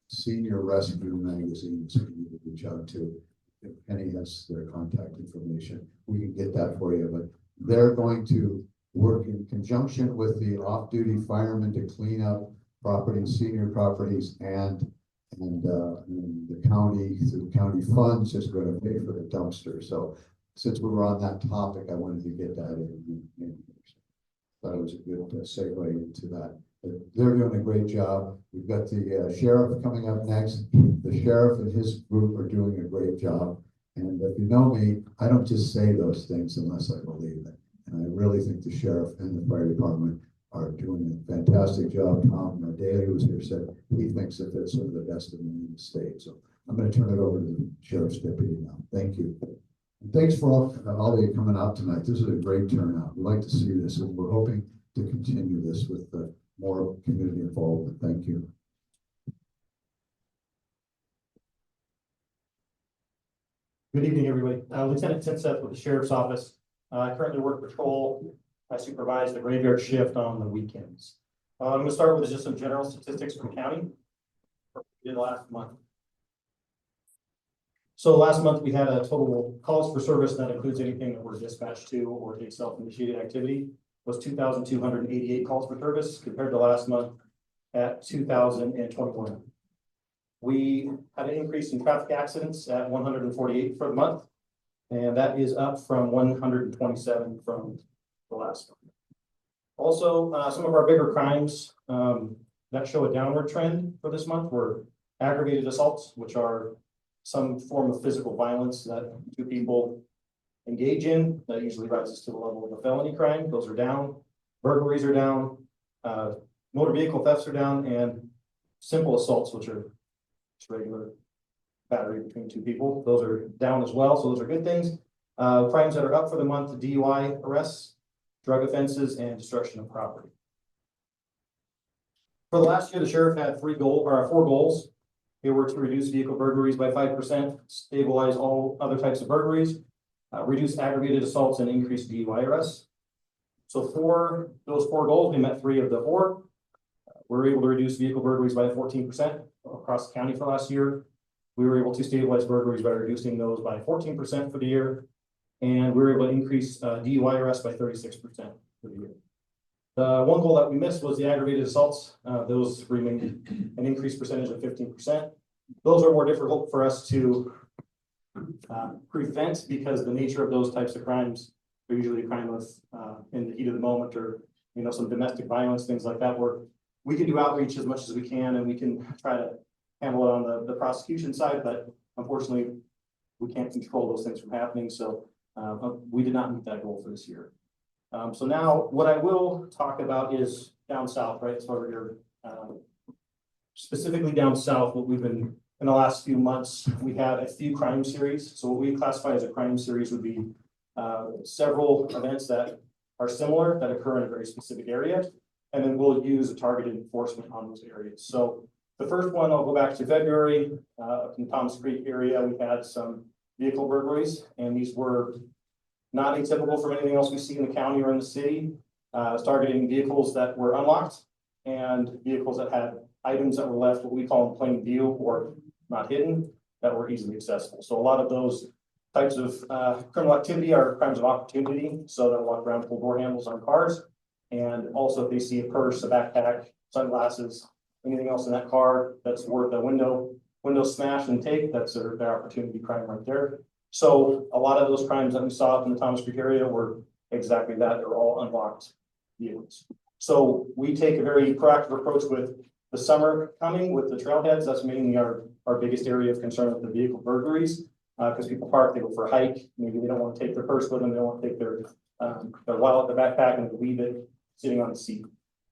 Senior Rescue Magazine is who you can reach out to. If Penny has their contact information, we can get that for you. But they're going to work in conjunction with the off-duty firemen to clean up properties, senior properties, and the county, through county funds, is going to pay for the dumpster. So since we were on that topic, I wanted to get that in. Thought it was a good segue into that. But they're doing a great job. We've got the sheriff coming up next. The sheriff and his group are doing a great job. And if you know me, I don't just say those things unless I believe it. And I really think the sheriff and the fire department are doing a fantastic job. Tom Daly, who was here, said he thinks that they're sort of the best in the state. So I'm going to turn it over to the sheriff's deputy now. Thank you. And thanks for all of you coming out tonight. This is a great turnout. We'd like to see this, and we're hoping to continue this with more community involvement. Thank you. Good evening, everybody. Lieutenant Tinseth with the Sheriff's Office. I currently work patrol. I supervise the graveyard shift on the weekends. I'm going to start with just some general statistics from the county for the last month. So last month we had a total calls for service that includes anything that we're dispatched to or take self-initiated activity was 2,288 calls for service compared to last month at 2,021. We had an increase in traffic accidents at 148 for the month, and that is up from 127 from the last month. Also, some of our bigger crimes that show a downward trend for this month were aggravated assaults, which are some form of physical violence that two people engage in. That usually rises to the level of a felony crime. Those are down. Burglaries are down. Motor vehicle thefts are down, and simple assaults, which are just regular battery between two people, those are down as well. So those are good things. Crimes that are up for the month: DUI arrests, drug offenses, and destruction of property. For the last year, the sheriff had four goals. They were to reduce vehicle burglaries by 5%, stabilize all other types of burglaries, reduce aggravated assaults, and increase DUI arrests. So for those four goals, we met 3 of the 4. We were able to reduce vehicle burglaries by 14% across the county for last year. We were able to stabilize burglaries by reducing those by 14% for the year. And we were able to increase DUI arrests by 36% for the year. The one goal that we missed was the aggravated assaults. Those remained an increased percentage of 15%. Those are more difficult for us to prevent because the nature of those types of crimes are usually a crime of in the heat of the moment, or some domestic violence, things like that, where we can do outreach as much as we can and we can try to handle it on the prosecution side, but unfortunately we can't control those things from happening. So we did not meet that goal for this year. So now what I will talk about is down south, right? So we're specifically down south, what we've been in the last few months, we had a few crime series. So what we classify as a crime series would be several events that are similar that occur in a very specific area. And then we'll use a targeted enforcement on those areas. So The first one, I'll go back to February, up in Thomas Creek area, we had some vehicle burglaries, and these were not atypical from anything else we see in the county or in the city. It's targeting vehicles that were unlocked and vehicles that had items that were left, what we call in plain view or not hidden, that were easily accessible. So a lot of those types of criminal activity are crimes of opportunity. So they'll walk around, pull door handles on cars. And also if they see a purse, a backpack, sunglasses, anything else in that car that's worth a window smash and take, that's their opportunity crime right there. So a lot of those crimes that we saw up in the Thomas Creek area were exactly that. They're all unlocked vehicles. So we take a very proactive approach with the summer coming with the trailheads. That's mainly our biggest area of concern with the vehicle burglaries. Because people park, they go for a hike. Maybe they don't want to take their purse with them. They don't want to take their wallet, their backpack, and leave it sitting on the seat.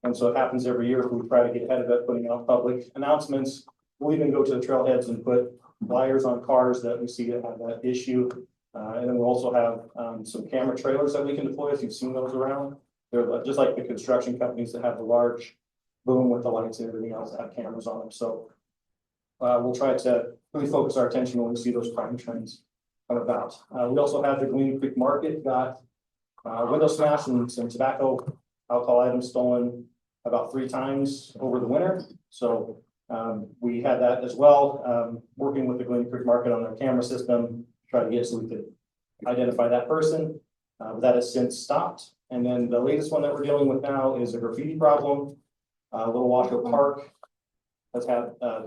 And so it happens every year. We try to get ahead of it, putting out public announcements. We'll even go to the trailheads and put flyers on cars that we see that have that issue. And then we'll also have some camera trailers that we can deploy if you've seen those around. They're just like the construction companies that have the large boom with the lights and everything else that have cameras on them. So we'll try to really focus our attention when we see those crime trends come about. We also have the Galena Creek Market got window smashed and some tobacco, alcohol items stolen about 3 times over the winter. So we had that as well, working with the Galena Creek Market on their camera system, try to get so we could identify that person. That has since stopped. And then the latest one that we're dealing with now is a graffiti problem. Little Washoe Park has had, I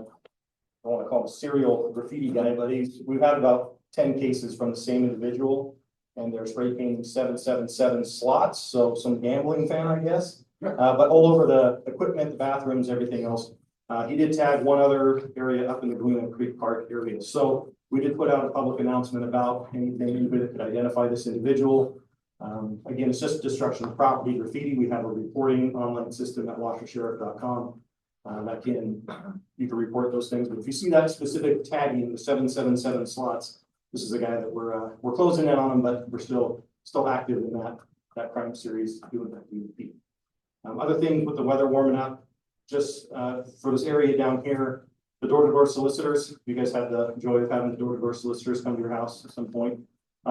want to call him a serial graffiti guy, but we've had about 10 cases from the same individual, and they're spray painting 777 slots. So some gambling fan, I guess, but all over the equipment, the bathrooms, everything else. He did tag one other area up in the Galena Creek Park area. So we did put out a public announcement about anybody that could identify this individual. Again, it's just destruction of property, graffiti. We have a reporting online system at washoesheriff.com. You can report those things. But if you see that specific tagging, the 777 slots, this is a guy that we're closing in on him, but we're still active in that crime series doing that DVP. Other things with the weather warming up, just for this area down here, the door-to-door solicitors. You guys had the joy of having the door-to-door solicitors come to your house at some point.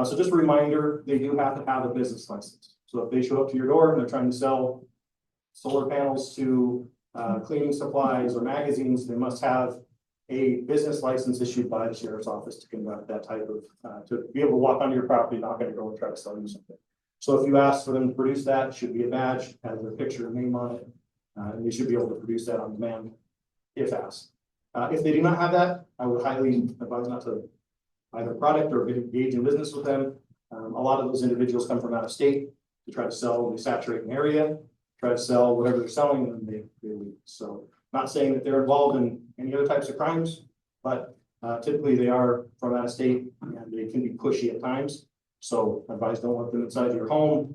So just a reminder, they do have to have a business license. So if they show up to your door and they're trying to sell solar panels to cleaning supplies or magazines, they must have a business license issued by the sheriff's office to conduct that type of, to be able to walk onto your property, not going to go and try to sell you something. So if you ask for them to produce that, it should be a badge, has their picture and name on it, and they should be able to produce that on demand if asked. If they do not have that, I would highly advise not to buy their product or engage in business with them. A lot of those individuals come from out of state to try to sell when they saturate an area, try to sell whatever they're selling, and then they leave. So not saying that they're involved in any other types of crimes, but typically they are from out of state and they can be pushy at times. So advise don't let them inside your home.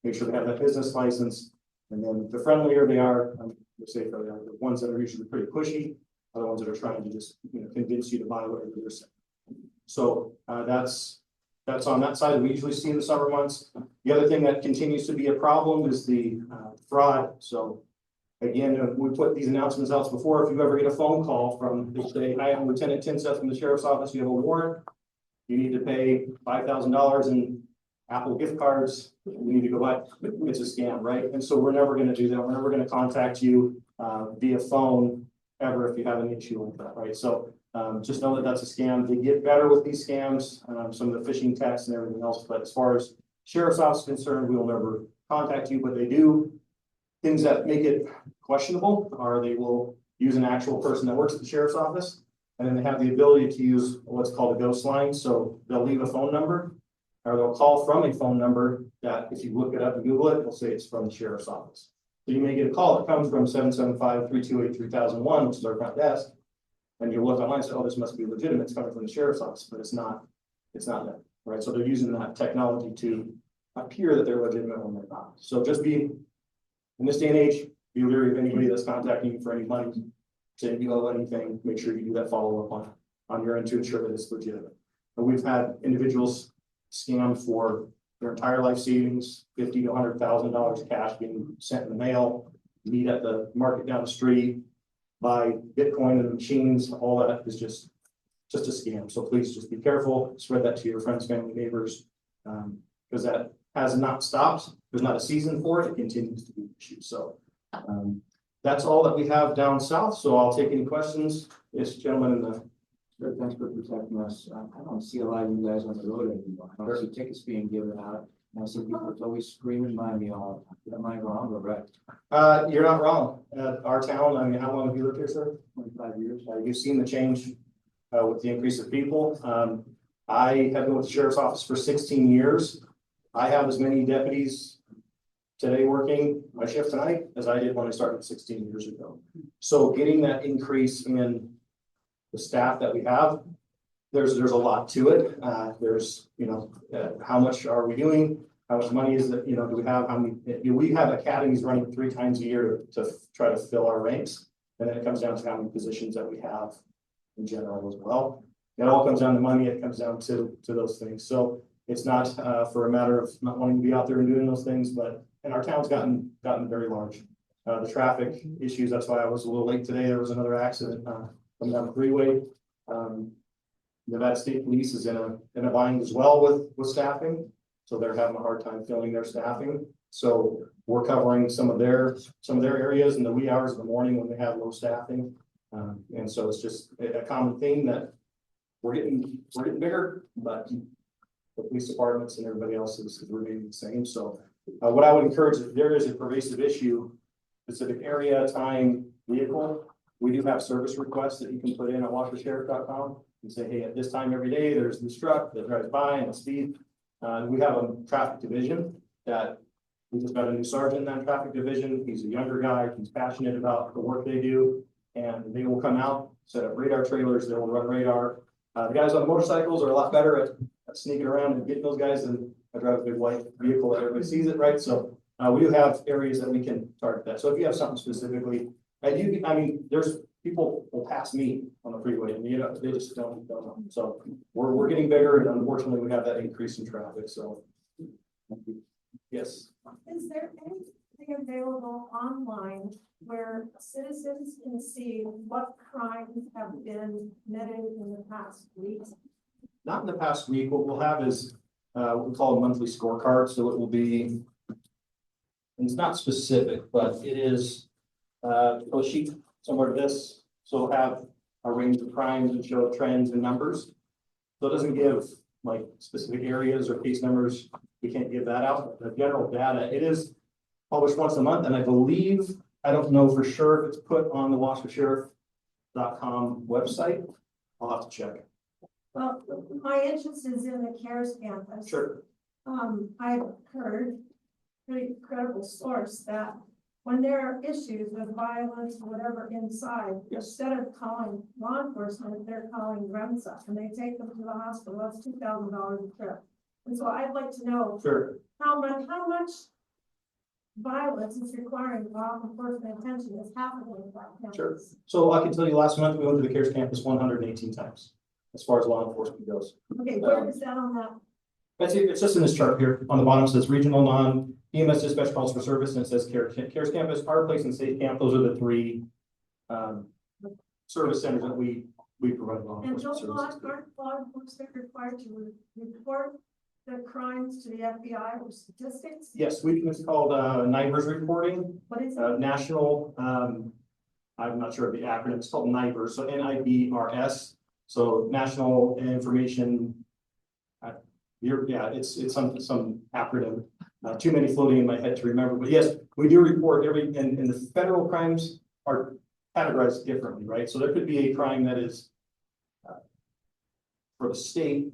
Make sure they have that business license. And then the friendlier they are, the safer they are. The ones that are usually pretty pushy are the ones that are trying to just convince you to buy whatever they're selling. So that's on that side. We usually see in the summer months. The other thing that continues to be a problem is the fraud. So again, we put these announcements out before. If you ever get a phone call from, they say, "Hi, I'm Lieutenant Tinseth from the sheriff's office. You have a warrant. You need to pay $5,000 in Apple gift cards. We need to go buy." It's a scam, right? And so we're never going to do that. We're never going to contact you via phone ever if you have an issue like that, right? So just know that that's a scam. They get better with these scams, some of the phishing texts and everything else. But as far as sheriff's office is concerned, we will never contact you. But they do things that make it questionable, or they will use an actual person that works at the sheriff's office, and then they have the ability to use what's called a ghost line. So they'll leave a phone number, or they'll call from a phone number that, if you look it up and Google it, it'll say it's from the sheriff's office. So you may get a call that comes from 775-328-3001, which is our front desk. And you look online and say, "Oh, this must be legitimate. It's coming from the sheriff's office," but it's not that, right? So they're using that technology to appear that they're legitimate when they're not. So just be, in this day and age, be leery of anybody that's contacting you for any money, saying you owe anything. Make sure you do that follow-up on your end to ensure that it's legitimate. And we've had individuals scammed for their entire life savings, $50,000 to $100,000 cash being sent in the mail, meet at the market down the street, buy Bitcoin and machines, all that is just a scam. So please just be careful, spread that to your friends, family, neighbors, because that has not stopped. There's not a season for it. It continues to be an issue. So that's all that we have down south. So I'll take any questions. Yes, gentlemen in the. Thanks for protecting us. I don't see a lot of you guys on the road anymore. I don't see tickets being given out. I see people always screaming by me all. Am I wrong or right? You're not wrong. Our town, I mean, how long have you lived here, sir? 25 years. You've seen the change with the increase of people. I have been with the sheriff's office for 16 years. I have as many deputies today working my shift tonight as I did when I started 16 years ago. So getting that increase in the staff that we have, there's a lot to it. There's, how much are we doing? How much money is it? Do we have, how many, we have academies running 3 times a year to try to fill our ranks. And then it comes down to how many positions that we have in general as well. It all comes down to money. It comes down to those things. So it's not for a matter of not wanting to be out there and doing those things, and our town's gotten very large. The traffic issues, that's why I was a little late today. There was another accident coming down the freeway. Nevada State Police is in a bind as well with staffing. So they're having a hard time filling their staffing. So we're covering some of their areas in the wee hours of the morning when they have low staffing. And so it's just a common theme that we're getting bigger, but the police departments and everybody else is remaining the same. So what I would encourage, if there is a pervasive issue, specific area, time, vehicle, we do have service requests that you can put in at washoesheriff.com and say, hey, at this time every day, there's this truck that drives by and speed. We have a traffic division that we just got a new sergeant in that traffic division. He's a younger guy. He's passionate about the work they do, and they will come out, set up radar trailers. They will run radar. The guys on motorcycles are a lot better at sneaking around and getting those guys than I drive a big white vehicle that everybody sees it, right? So we do have areas that we can target that. So if you have something specifically, there's people will pass me on the freeway and they just don't know. So we're getting bigger, and unfortunately we have that increase in traffic. So yes. Is there anything available online where citizens can see what crimes have been committed in the past week? Not in the past week. What we'll have is what we call a monthly scorecard. So it will be, and it's not specific, but it is a sheet similar to this. So we'll have a range of crimes and show trends and numbers. So it doesn't give like specific areas or case numbers. We can't give that out. The general data, it is published once a month, and I believe, I don't know for sure if it's put on the washoesheriff.com website. I'll have to check. Well, my interest is in the CARES campus. Sure. I've heard pretty credible source that when there are issues with violence or whatever inside, instead of calling law enforcement, they're calling REMSA, and they take them to the hospital. That's $2,000 a trip. And so I'd like to know how much violence is requiring law enforcement attention is happening in that campus. Sure. So I can tell you last month we went to the CARES campus 118 times as far as law enforcement goes. Okay, where is that on that? That's it. It's just in this chart here. On the bottom it says regional non-EMS dispatch calls for service, and it says CARES campus, Our Place, and Safe Camp. Those are the 3 service centers that we provide law And enforcement services. aren't law enforcement required to report the crimes to the FBI or statistics? Yes, it's called NIBRS reporting. What is it? National, I'm not sure of the acronym. It's called NIBRS, so NIBRS. So National Information. It's some acronym. Too many floating in my head to remember, but yes, we do report and the federal crimes are categorized differently, right? So there could be a crime that is for the state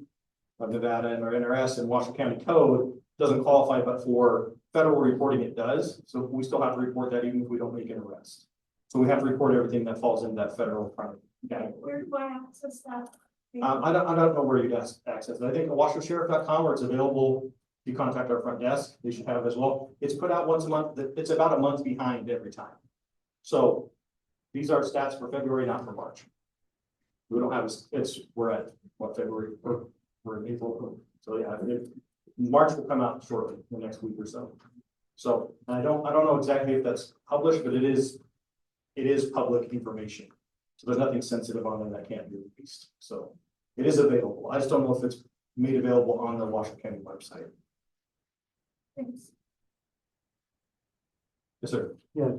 of Nevada and our NRS and Washoe County code doesn't qualify, but for federal reporting it does. So we still have to report that even if we don't make an arrest. So we have to report everything that falls into that federal crime category. Where do I access that? I don't know where you'd access it. I think at washoesheriff.com, where it's available, you contact our front desk, they should have it as well. It's put out once a month. It's about a month behind every time. So these are stats for February, not for March. We don't have we're at what, February, we're in April. So yeah, March will come out shortly, the next week or so. So I don't know exactly if that's published, but it is it is public information. So there's nothing sensitive on there that can't be released. So it is available. I just don't know if it's made available on the Washoe County website. Thanks. Yes, sir. Yes,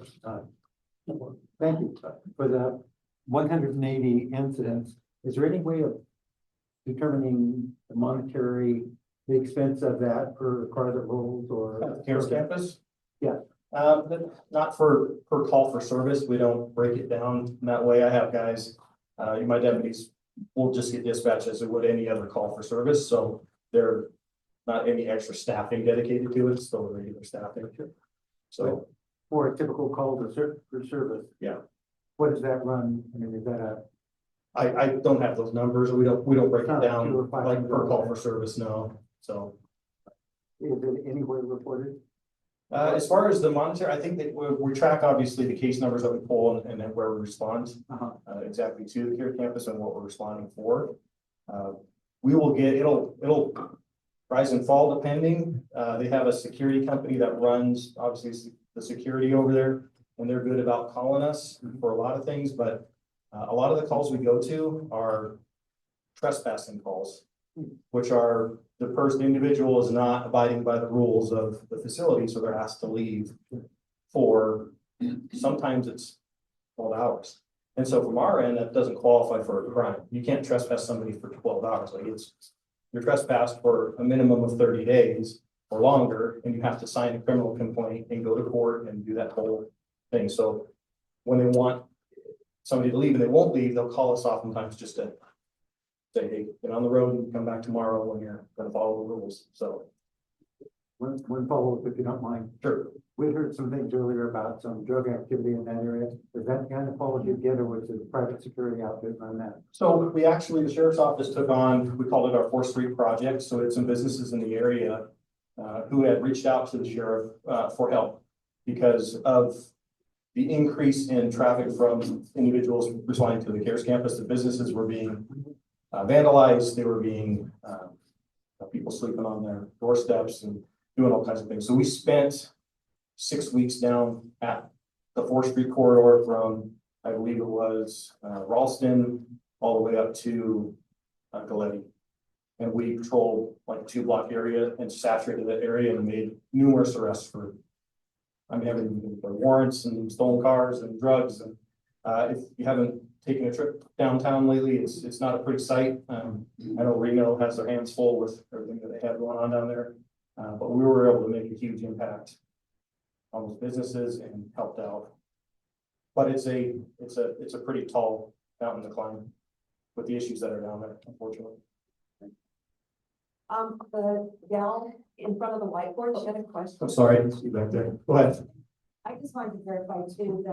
thank you for the 180 incidents. Is there any way of determining the monetary, the expense of that for private roles or? CARES campus? Yeah. Not for per call for service. We don't break it down in that way. I have guys, my deputies will just get dispatched as they would any other call for service. So they're not any extra staffing dedicated to it. It's still regular staffing. So For a typical call for service? Yeah. What does that run? I mean, is that a? I don't have those numbers. We don't break it Not down 200 or like per call 500. for service, no. So Is it anywhere reported? as far as the monitor, I think that we track obviously the case numbers that we pull and then where we respond exactly to the care campus and what we're responding for. We will get, it'll rise and fall depending. They have a security company that runs obviously the security over there, and they're good about calling us for a lot of things, but a lot of the calls we go to are trespassing calls, which are the individual is not abiding by the rules of the facility, so they're asked to leave for, sometimes it's 12 hours. And so from our end, that doesn't qualify for a crime. You can't trespass somebody for 12 hours. Like you're trespassed for a minimum of 30 days or longer, and you have to sign a criminal complaint and go to court and do that whole thing. So when they want somebody to leave and they won't leave, they'll call us oftentimes just to say, hey, get on the road and come back tomorrow when you're gonna follow the rules. So One follow-up, if you don't mind. sure. We heard some things earlier about some drug activity in that area. Is that the kind of call you get, or was it a private security outfit on that? So we actually, the sheriff's office took on, we called it our 4th Street project. So it's some businesses in the area who had reached out to the sheriff for help because of the increase in traffic from individuals responding to the CARES campus. The businesses were being vandalized. They were being people sleeping on their doorsteps and doing all kinds of things. So we spent 6 weeks down at the 4th Street corridor from, I believe it was Ralston all the way up to Galletti. And we patrolled like a 2-block area and saturated that area and made numerous arrests for, having warrants and stolen cars and drugs. And if you haven't taken a trip downtown lately, it's not a pretty sight. I know Reno has their hands full with everything that they have going on down there. But we were able to make a huge impact on those businesses and helped out. But it's a pretty tall mountain to climb with the issues that are down there, unfortunately. The gal in front of the whiteboard, she had a question. I'm sorry, I didn't see you back there. Go ahead. I just wanted to verify too,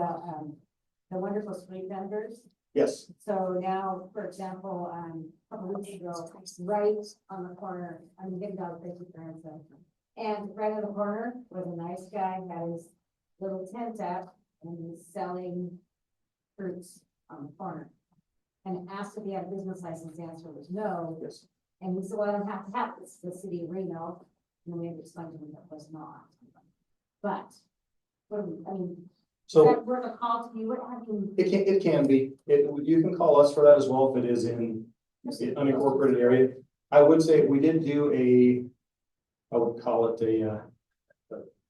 the wonderful street vendors. Yes. So now, for example, a couple weeks ago, right on the corner, I'm getting out of the grandson. And right on the corner was a nice guy, had his little tent up and he's selling fruits on the corner. And asked if he had a business license, the answer was no. Yes. And he said, well, I don't have to have this, the city of Reno. And we explained to him that was not. But, So is that worth a call to you? What have you? it can be. You can call us for that as well if it is in the unincorporated area. I would say we did do I would call it a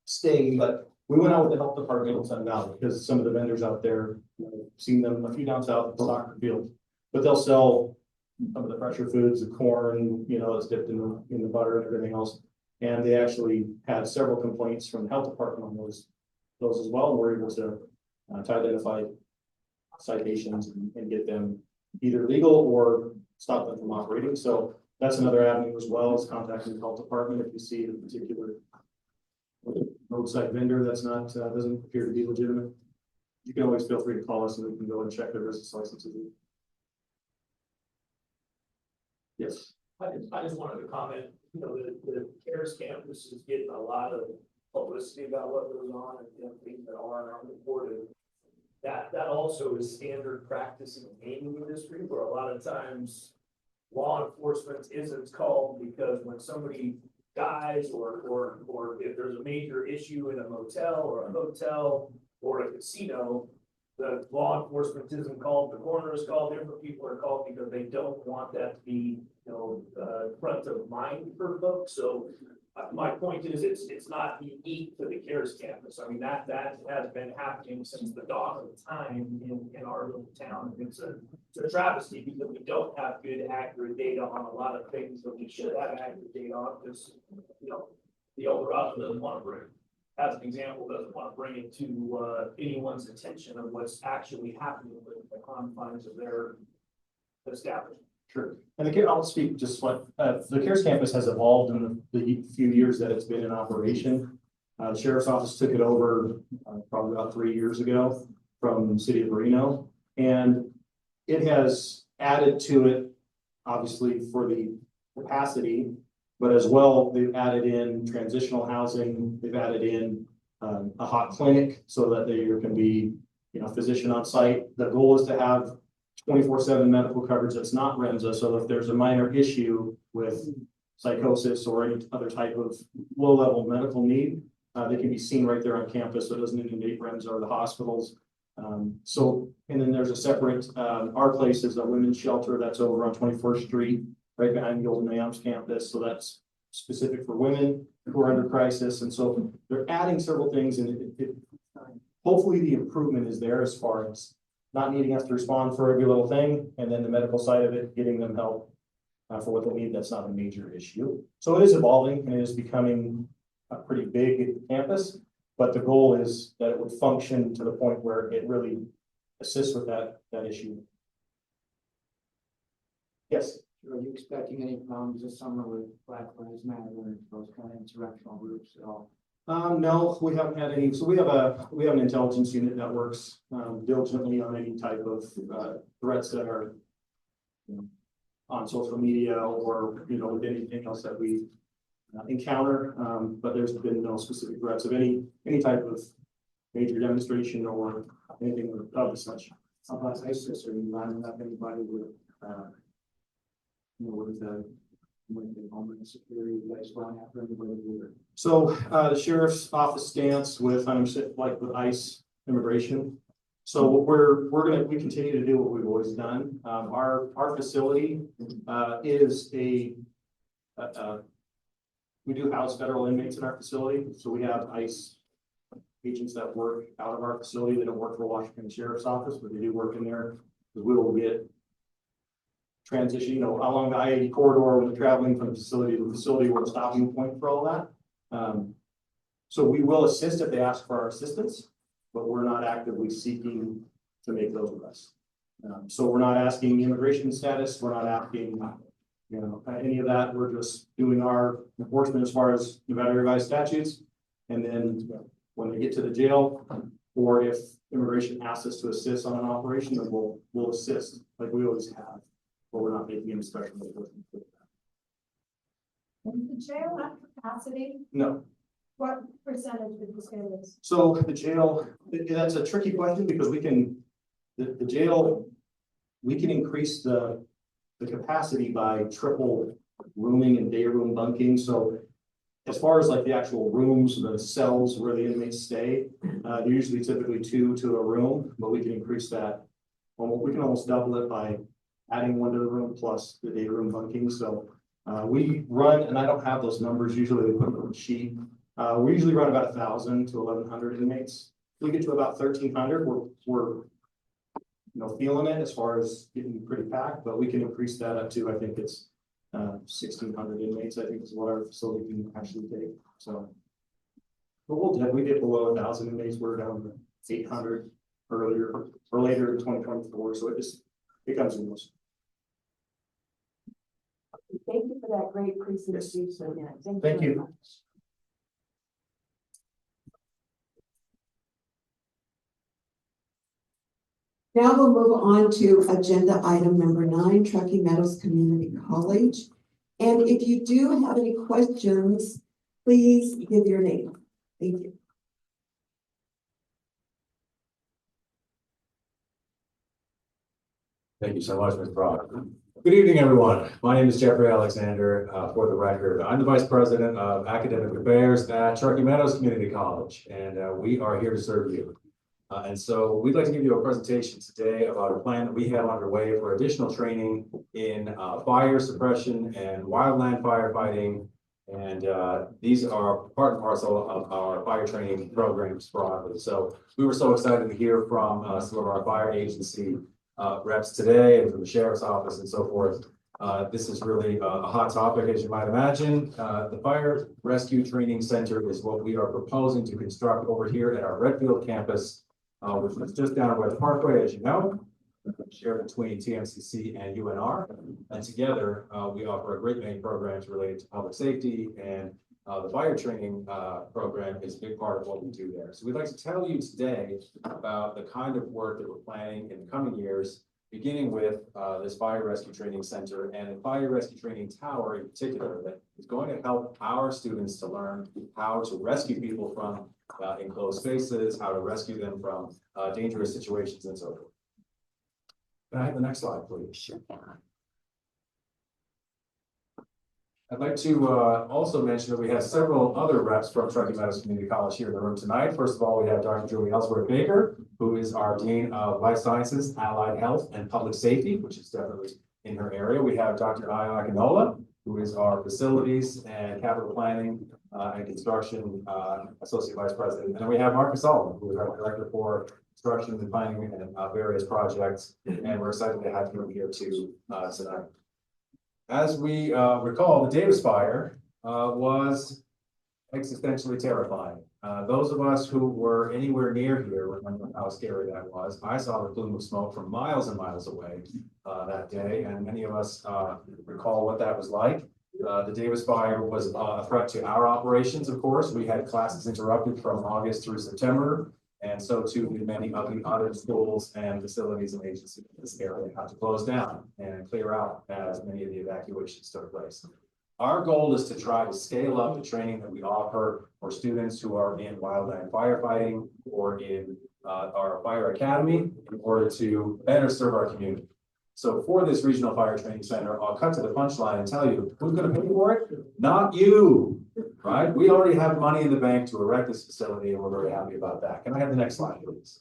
sting, but we went out with the health department in Sun Valley because some of the vendors out there, seen them a few down south at the soccer field, but they'll sell some of the fresher foods, the corn, it's dipped in the butter and everything else. And they actually had several complaints from the health department on those as well. And we're able to identify citations and get them either legal or stop them from operating. So that's another avenue as well, is contacting the health department if you see a particular roadside vendor that's not doesn't appear to be legitimate. You can always feel free to call us and we can go and check their business licenses. Yes. I just wanted to comment, the CARES campus is getting a lot of publicity about what goes on and things that are reported. That also is standard practice in the gaming industry, where a lot of times law enforcement isn't called because when somebody dies or if there's a major issue in a motel or a hotel or a casino, the law enforcement isn't called, the coroner is called, different people are called because they don't want that to be, front of mind for folks. So my point is, it's not unique to the CARES campus. I mean, that has been happening since the dawn of time in our little town. It's a travesty because we don't have good, accurate data on a lot of things that we should have accurate data on because, the El Dorado doesn't want to bring, as an example, doesn't want to bring it to anyone's attention of what's actually happening with the confines of their establishment. Sure. And I'll speak just what, the CARES campus has evolved in the few years that it's been in operation. The sheriff's office took it over probably about 3 years ago from the city of Reno. And it has added to it, obviously, for the capacity, but as well, they've added in transitional housing. They've added in a hot clinic so that there can be, physician on site. The goal is to have 24/7 medical coverage that's not REMSA. So if there's a minor issue with psychosis or any other type of low-level medical need, they can be seen right there on campus. So it doesn't inundate REMSA or the hospitals. And then there's a separate, our place is a women's shelter that's over on 24th Street, right behind the old NAMS campus. So that's specific for women who are under crisis. And so they're adding several things, and hopefully the improvement is there as far as not needing us to respond for every little thing, and then the medical side of it, getting them help for what they need. That's not a major issue. So it is evolving and it is becoming a pretty big campus, but the goal is that it would function to the point where it really assists with that issue. Yes. Are you expecting any problems this summer with Black Lives Matter and those kind of insurrectional groups at all? No, we haven't had any. So we have an intelligence unit that works diligently on any type of threats that are on social media or with anything else that we encounter. But there's been no specific threats of any type of major demonstration or anything of such. How about ISIS? Are you lining up anybody with with the Homeland Security? You guys going after anybody with? So the sheriff's office stance with with ICE immigration. So what we continue to do what we've always done. Our facility is we do house federal inmates in our facility. So we have ICE agents that work out of our facility. They don't work for Washington Sheriff's Office, but they do work in there. We will get transition, along the I-80 corridor when they're traveling from the facility to the facility, we're a stopping point for all that. So we will assist if they ask for our assistance, but we're not actively seeking to make those arrests. So we're not asking immigration status. We're not asking, any of that. We're just doing our enforcement as far as Nevada revised statutes. And then when they get to the jail, or if immigration asks us to assist on an operation, then we'll assist like we always have. But we're not making any special. Does the jail have capacity? No. What percentage would you say is? So the jail, that's a tricky question because the jail, we can increase the capacity by triple rooming and day room bunking. So as far as like the actual rooms, the cells where the inmates stay, they're usually typically 2 to a room, but we can increase that. We can almost double it by adding 1 to the room plus the day room bunking. So we run, and I don't have those numbers. Usually we put them on the sheet. We usually run about 1,000 to 1,100 inmates. If we get to about 1,300, we're feeling it as far as getting pretty packed, but we can increase that up to, I think it's 1,600 inmates, I think is what our facility can actually take. So, but we get below 1,000 inmates. We're down to 800 earlier or later in 2024. So it comes in those. Thank you for that great presentation. Yes. Thank you. Much. Now we'll move on to agenda item number 9, Truckee Meadows Community College. And if you do have any questions, please give your name. Thank you. Thank you so much, Ms. Brock. Good evening, everyone. My name is Jeffrey Alexander. For the record, I'm the Vice President of Academic Affairs at Truckee Meadows Community College, and we are here to serve you. And so we'd like to give you a presentation today about a plan that we have underway for additional training in fire suppression and wildland firefighting. And these are part and parcel of our fire training programs broadly. So we were so excited to hear from some of our fire agency reps today and from the sheriff's office and so forth. This is really a hot topic, as you might imagine. The Fire Rescue Training Center is what we are proposing to construct over here at our Redfield campus, which is just down at West Parkway, as you know, shared between TMCC and UNR. And together, we offer a great many programs related to public safety, and the fire training program is a big part of what we do there. So we'd like to tell you today about the kind of work that we're planning in the coming years, beginning with this Fire Rescue Training Center and the Fire Rescue Training Tower in particular, that is going to help our students to learn how to rescue people from enclosed spaces, how to rescue them from dangerous situations and so forth. Can I have the next slide, please? Sure. I'd like to also mention that we have several other reps from Truckee Meadows Community College here in the room tonight. First of all, we have Dr. Julie Ellsworth Baker, who is our Dean of Life Sciences, Allied Health, and Public Safety, which is definitely in her area. We have Dr. Aya Akinola, who is our Facilities and Capital Planning and Construction Associate Vice President. And then we have Marcus Sullivan, who is our Director for Construction and Planning and various projects. And we're excited to have him here too tonight. As we recall, the Davis fire was existentially terrifying. Those of us who were anywhere near here remember how scary that was. I saw the plume of smoke from miles and miles away that day, and many of us recall what that was like. The Davis fire was a threat to our operations, of course. We had classes interrupted from August through September. And so too did many of the other schools and facilities and agencies in this area had to close down and clear out as many of the evacuations took place. Our goal is to try to scale up the training that we offer for students who are in wildland firefighting or in our fire academy in order to better serve our community. So for this regional fire training center, I'll cut to the punchline and tell you who's going to pay for it? Not you, right? We already have money in the bank to erect this facility, and we're very happy about that. Can I have the next slide, please?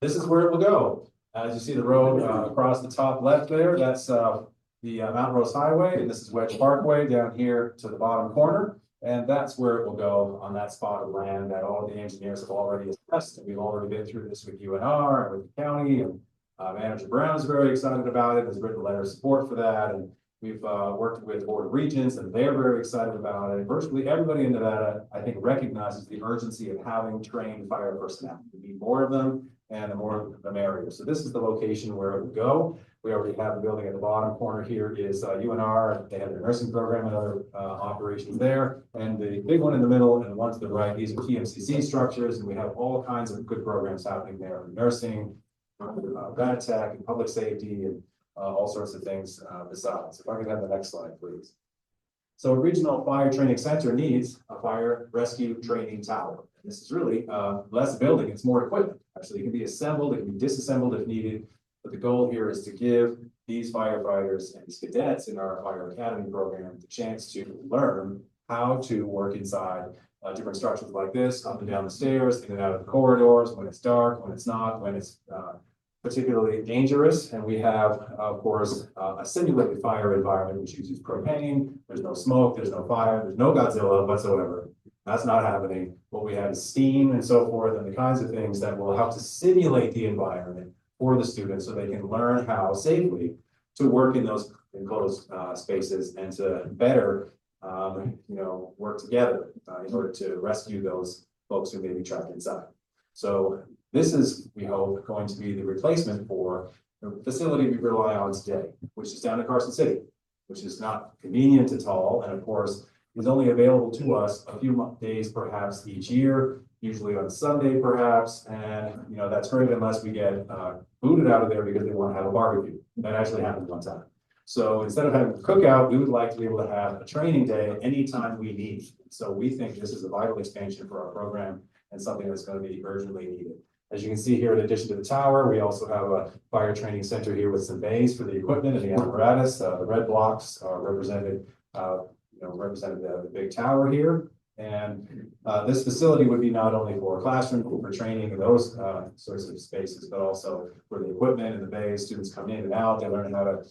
This is where it will go. As you see the road across the top left there, that's the Mount Rose Highway, and this is Wedge Parkway down here to the bottom corner. And that's where it will go on that spot of land that all of the engineers have already assessed. And we've already been through this with UNR and with the county, and Manager Brown is very excited about it, has written a letter of support for that, and we've worked with Board of Regents, and they're very excited about it. Virtually everybody in Nevada, I think, recognizes the urgency of having trained fire personnel. We need more of them, and the more the merrier. So this is the location where it would go. We already have the building at the bottom corner here is UNR. They have their nursing program and other operations there. And the big one in the middle and the one to the right, these are TMCC structures, and we have all kinds of good programs happening there: nursing, rad tech, and public safety, and all sorts of things besides. If I could have the next slide, please. So a regional fire training center needs a fire rescue training tower. And this is really less building, it's more equipment. Actually, it can be assembled, it can be disassembled if needed. But the goal here is to give these firefighters and these cadets in our fire academy program the chance to learn how to work inside different structures like this, up and down the stairs, in and out of the corridors, when it's dark, when it's not, when it's particularly dangerous. And we have, of course, a simulated fire environment which uses propane. There's no smoke, there's no fire, there's no Godzilla whatsoever. That's not happening. What we have is steam and so forth, and the kinds of things that will help to simulate the environment for the students so they can learn how safely to work in those enclosed spaces and to better work together in order to rescue those folks who may be trapped inside. So this is, we hope, going to be the replacement for the facility we rely on today, which is down in Carson City, which is not convenient at all. And of course, is only available to us a few days, perhaps each year, usually on Sunday, perhaps. And, that's great unless we get booted out of there because they want to have a barbecue. That actually happened one time. So instead of having a cookout, we would like to be able to have a training day anytime we need. So we think this is a vital expansion for our program and something that's going to be urgently needed. As you can see here, in addition to the tower, we also have a fire training center here with some bays for the equipment and the apparatus. The red blocks are represented, represented the big tower here. And this facility would be not only for classroom, but for training and those sorts of spaces, but also for the equipment in the bays. Students come in and out, they learn how to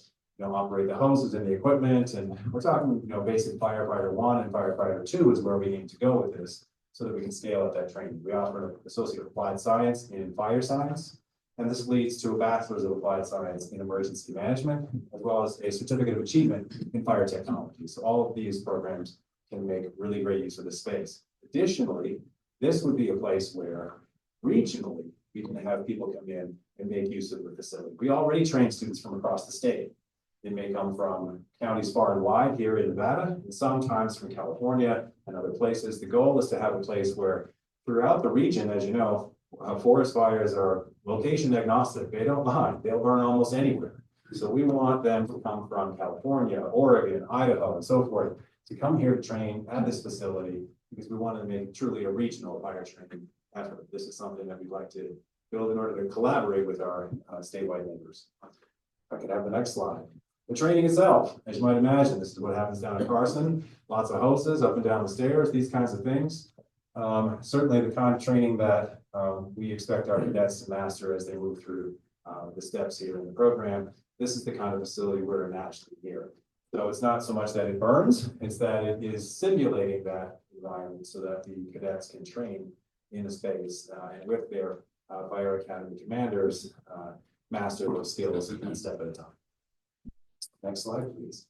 operate the hoses and the equipment. And we're talking, basic firefighter 1 and firefighter 2 is where we aim to go with this so that we can scale up that training. We offer an Associate of Applied Science in Fire Science. And this leads to a Bachelor's of Applied Science in Emergency Management, as well as a Certificate of Achievement in Fire Technology. So all of these programs can make really great use of this space. Additionally, this would be a place where regionally, we can have people come in and make use of the facility. We already train students from across the state. They may come from counties far and wide here in Nevada, and sometimes from California and other places. The goal is to have a place where throughout the region, as you know, forest fires are location agnostic. They don't mind. They'll burn almost anywhere. So we want them to come from California, Oregon, Idaho, and so forth to come here to train at this facility because we want to make truly a regional fire training effort. This is something that we'd like to build in order to collaborate with our statewide neighbors. If I could have the next slide. The training itself, as you might imagine, this is what happens down at Carson. Lots of hoses up and down the stairs, these kinds of things. Certainly the kind of training that we expect our cadets to master as they move through the steps here in the program. This is the kind of facility we're naturally here. So it's not so much that it burns, it's that it is simulating that environment so that the cadets can train in a space and with their Fire Academy commanders master those skills one step at a time. Next slide, please.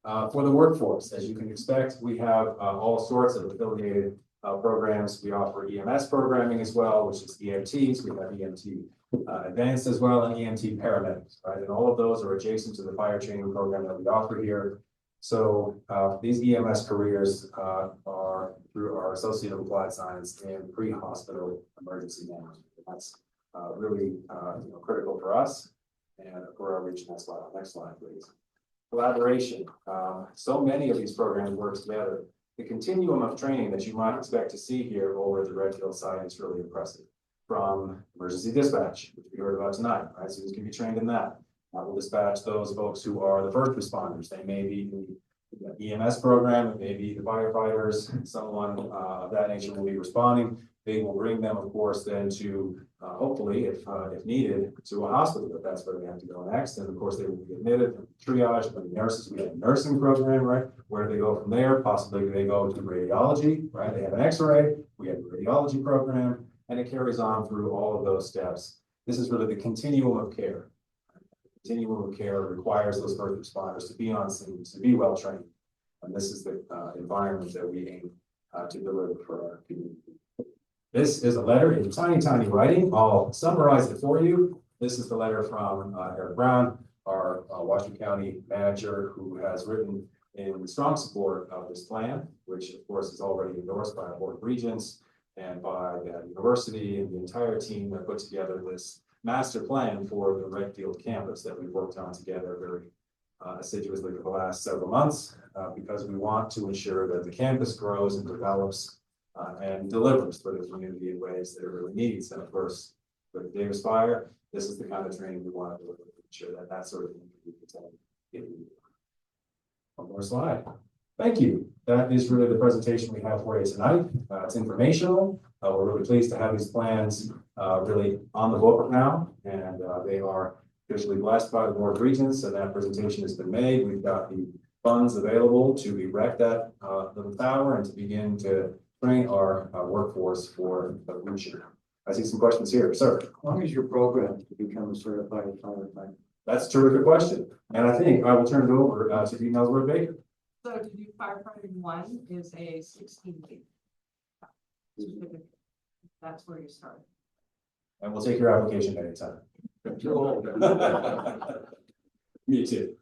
For the workforce, as you can expect, we have all sorts of affiliated programs. We offer EMS programming as well, which is EMTs. We have EMT advanced as well, and EMT paramedics, right? And all of those are adjacent to the fire training program that we offer here. So these EMS careers are through our Associate of Applied Science in pre-hospital emergency management. That's really critical for us and for our region as well. Next slide, please. Collaboration. So many of these programs work together. The continuum of training that you might expect to see here over at the Redfield site is really impressive. From emergency dispatch, which we heard about tonight, right? Students can be trained in that. We'll dispatch those folks who are the first responders. They may be in the EMS program, it may be the firefighters, someone of that nature will be responding. They will bring them, of course, then to hopefully, if needed, to a hospital, if that's where they have to go next. And of course, they will be admitted from triage, from the nurses. We have a nursing program, right? Where do they go from there? Possibly they go to radiology, right? They have an X-ray. We have a radiology program, and it carries on through all of those steps. This is really the continuum of care. The continuum of care requires those first responders to be on scene, to be well trained, and this is the environment that we aim to deliver for our community. This is a letter in tiny, tiny writing. I'll summarize it for you. This is the letter from Eric Brown, our Washoe County manager, who has written in strong support of this plan, which of course is already endorsed by our Board of Regents and by the university, and the entire team that put together this master plan for the Redfield campus that we've worked on together very assiduously for the last several months, because we want to ensure that the campus grows and develops and delivers for the community in ways that it really needs. And of course, with the Davis Fire, this is the kind of training we want to deliver to ensure that that sort of thing can be protected. One more slide. Thank you. That is really the presentation we have for you tonight. It's informational. We're really pleased to have these plans really on the book now, and they are officially blessed by the Board of Regents, and that presentation has been made. We've got the funds available to erect that little tower and to begin to train our workforce for the future. I see some questions here, sir. How long is your program to become a certified firefighter? That's a terrific question. And I think I will turn it over to Dean Ellsworth Baker. So to do firefighting 1 is a 16-week. That's where you start. And we'll take your application anytime. Me too.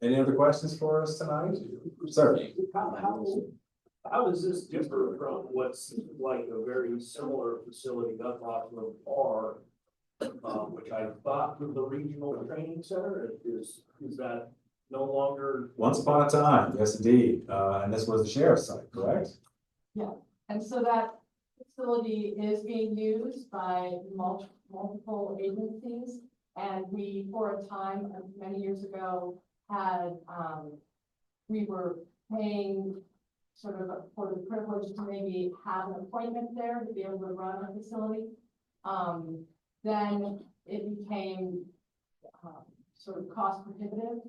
Any other questions for us tonight? Sir. How does this differ from what's like a very similar facility up off of R, which I thought was the regional training center? Is that no longer? Once upon a time, yes, indeed. And this was the sheriff's site, correct? Yeah, and so that facility is being used by multiple agencies. And we, for a time, many years ago, had, we were paying sort of for the privilege to maybe have an appointment there to be able to run a facility. Then it became sort of cost prohibitive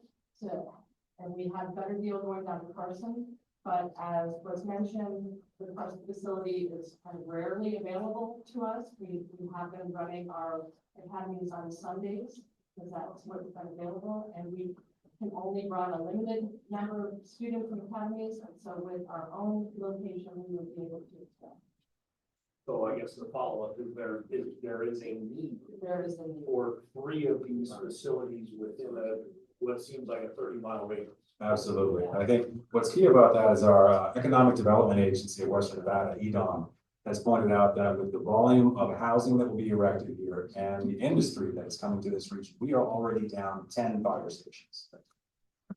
and we had a better deal going down to Carson. But as was mentioned, the Carson facility is kind of rarely available to us. We have been running our academies on Sundays because that's what's been available, and we can only run a limited number of students in academies. And so with our own location, we would be able to expand. So I guess the follow-up is there is a need. There is a need for 3 of these facilities within what seems like a 30-mile radius. Absolutely. I think what's key about that is our Economic Development Agency of Western Nevada, EDOM, has pointed out that with the volume of housing that will be erected here and the industry that is coming to this region, we are already down 10 fire stations.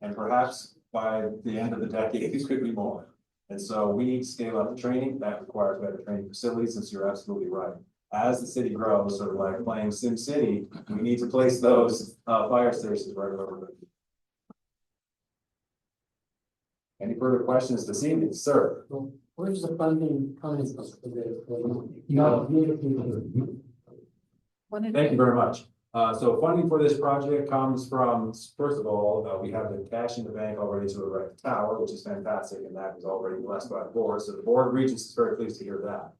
And perhaps by the end of the decade, these could be more. And so we need to scale up the training. That requires better training facilities, since you're absolutely right. As the city grows, sort of like playing Sim City, we need to place those fire stations right over there. Any further questions this evening, sir? Where's the funding coming from? Thank you very much. So funding for this project comes from, first of all, we have the cash in the bank already to erect the tower, which is fantastic, and that was already blessed by the board. So the Board of Regents is very pleased to hear that.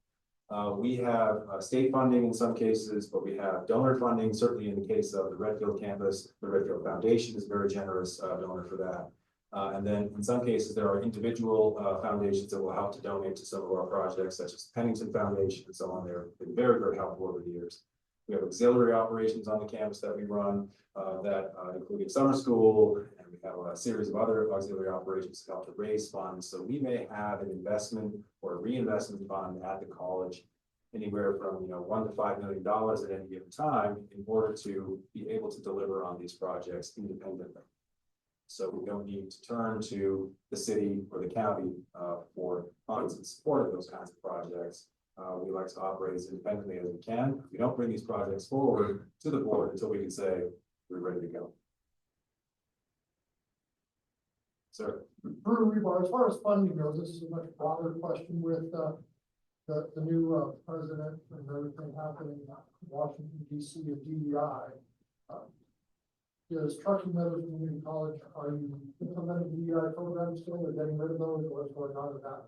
We have state funding in some cases, but we have donor funding, certainly in the case of the Redfield campus. The Redfield Foundation is a very generous donor for that. And then in some cases, there are individual foundations that will help to donate to some of our projects, such as the Pennington Foundation and so on. They've been very, very helpful over the years. We have auxiliary operations on the campus that we run that including summer school, and we have a series of other auxiliary operations that help to raise funds. So we may have an investment or a reinvestment fund at the college anywhere from $1 to $5 million at any given time in order to be able to deliver on these projects independently. So we don't need to turn to the city or the county for funds in support of those kinds of projects. We like to operate as independently as we can. We don't bring these projects forward to the board until we can say we're ready to go. Sir. As far as funding goes, this is a much broader question with the new president and everything happening in Washington, D.C. and DEI. Is Truckee Meadows Community College, are you implementing DEI programs still, or getting rid of those, or what's going on with that?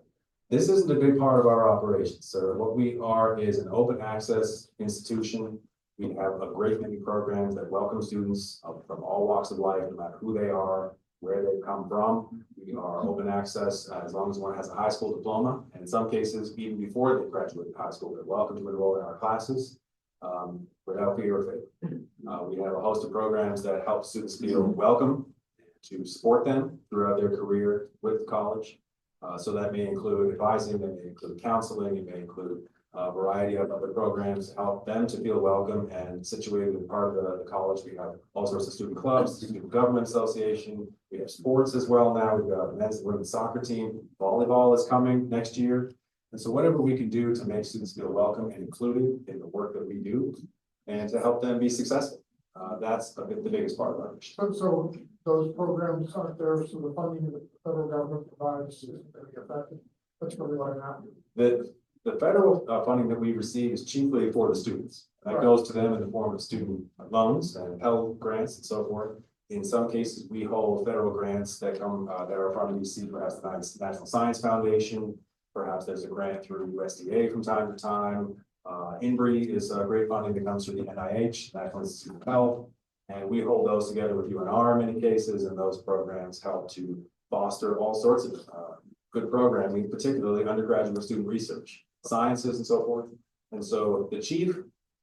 This isn't a big part of our operations, sir. What we are is an open access institution. We have a great many programs that welcome students from all walks of life, no matter who they are, where they come from. We are open access as long as one has a high school diploma. And in some cases, even before they graduate high school, they're welcome to enroll in our classes without fear or favor. We have a host of programs that help students feel welcome, to support them throughout their career with the college. So that may include advising, that may include counseling, it may include a variety of other programs to help them to feel welcome and situated in part of the college. We have all sorts of student clubs, student government association. We have sports as well now. We've got a men's and women's soccer team. Volleyball is coming next year. And so whatever we can do to make students feel welcome and included in the work that we do and to help them be successful. That's the biggest part of our mission. So those programs aren't there, so the funding that the federal government provides isn't going to be affected. That's really what I'm after. The federal funding that we receive is chiefly for the students. That goes to them in the form of student loans and Pell grants and so forth. In some cases, we hold federal grants that come that are from DC, perhaps the National Science Foundation. Perhaps there's a grant through USDA from time to time. INBRI is great funding that comes through the NIH, National Institute of Health. And we hold those together with UNR in many cases, and those programs help to foster all sorts of good programming, particularly undergraduate student research, sciences and so forth. And so the chief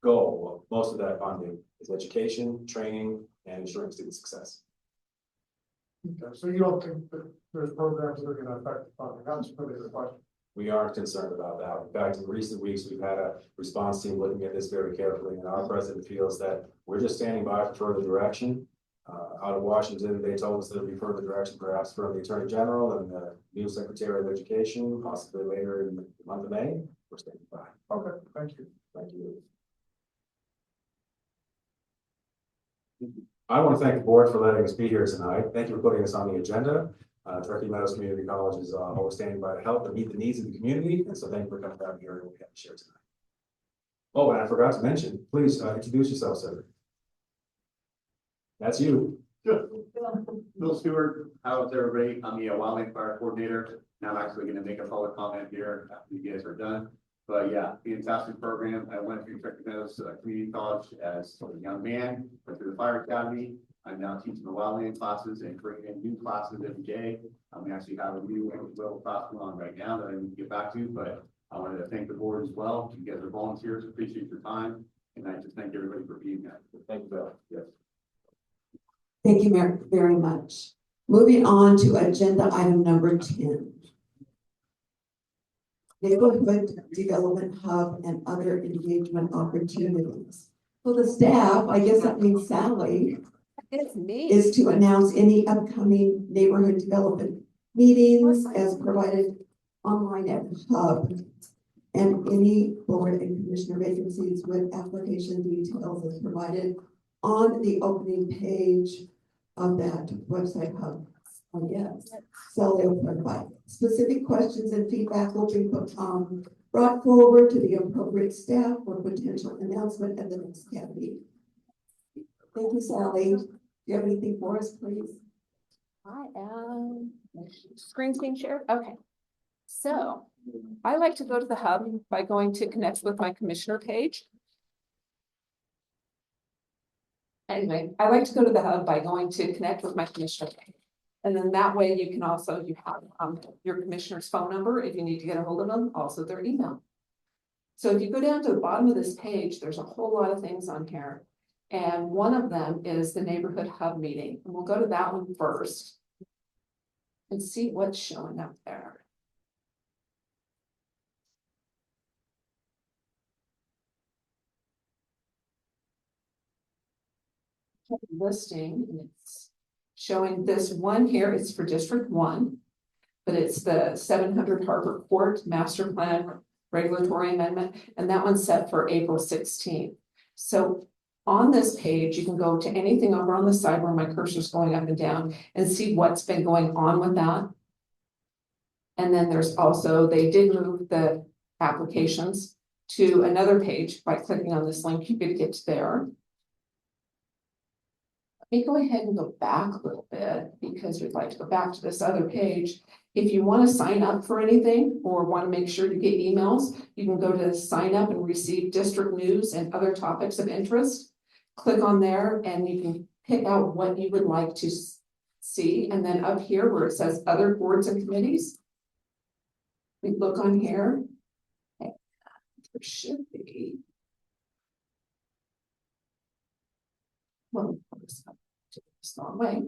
goal of most of that funding is education, training, and ensuring student success. Okay, so you don't think that there's programs that are going to affect the funding? That's really the question. We aren't concerned about that. In fact, in recent weeks, we've had a response team looking at this very carefully, and our president feels that we're just standing by for further direction. Out of Washington, they told us there'll be further direction, perhaps from the Attorney General and the new Secretary of Education, possibly later in the month of May. We're standing by. Okay, thank you. Thank you. I want to thank the board for letting us be here tonight. Thank you for putting us on the agenda. Truckee Meadows Community College is always standing by to help and meet the needs of the community, and so thank you for coming down here and what we have to share tonight. Oh, and I forgot to mention, please introduce yourself, sir. That's you. Good. Bill Stewart, how's everybody? I'm the wildland fire coordinator. Now I'm actually gonna make a public comment here after you guys are done. But yeah, fantastic program. I went through Truckee Meadows Community College as a young man, went through the fire academy. I'm now teaching the wildland classes and bringing in new classes every day. We actually have a new level class going on right now that I need to get back to, but I wanted to thank the board as well. You guys are volunteers, appreciate your time. And I just thank everybody for being here. Thank you, Bill. Yes. Thank you very much. Moving on to agenda item number 10. Neighborhood Development Hub and other engagement opportunities. Well, the staff, I guess that means Sally, It's me. is to announce any upcoming neighborhood development meetings as provided online at the hub, and any board and commissioner vacancies with application details as provided on the opening page of that website hub. Oh, yes, Sally will provide. Specific questions and feedback will be brought forward to the appropriate staff for potential announcement at the next CAB meeting. Thank you, Sally. Do you have anything for us, please? I am, screen's being shared, okay. So, I like to go to the hub by going to connect with my commissioner page. Anyway, I like to go to the hub by going to connect with my commissioner page. And then that way you can also, you have your commissioner's phone number if you need to get a hold of them, also their email. So if you go down to the bottom of this page, there's a whole lot of things on here. And one of them is the neighborhood hub meeting. And we'll go to that one first and see what's showing up there. Listing, and it's showing this one here. It's for District 1, but it's the 700 Harbor Court Master Plan Regulatory Amendment, and that one's set for April 16th. So on this page, you can go to anything over on the side where my cursor's going up and down and see what's been going on with that. And then there's also, they did move the applications to another page by clicking on this link. You could get to there. Let me go ahead and go back a little bit because we'd like to go back to this other page. If you want to sign up for anything or want to make sure you get emails, you can go to sign up and receive district news and other topics of interest. Click on there and you can pick out what you would like to see. And then up here where it says other boards and committees, we look on here. There should be. Well, this wrong way.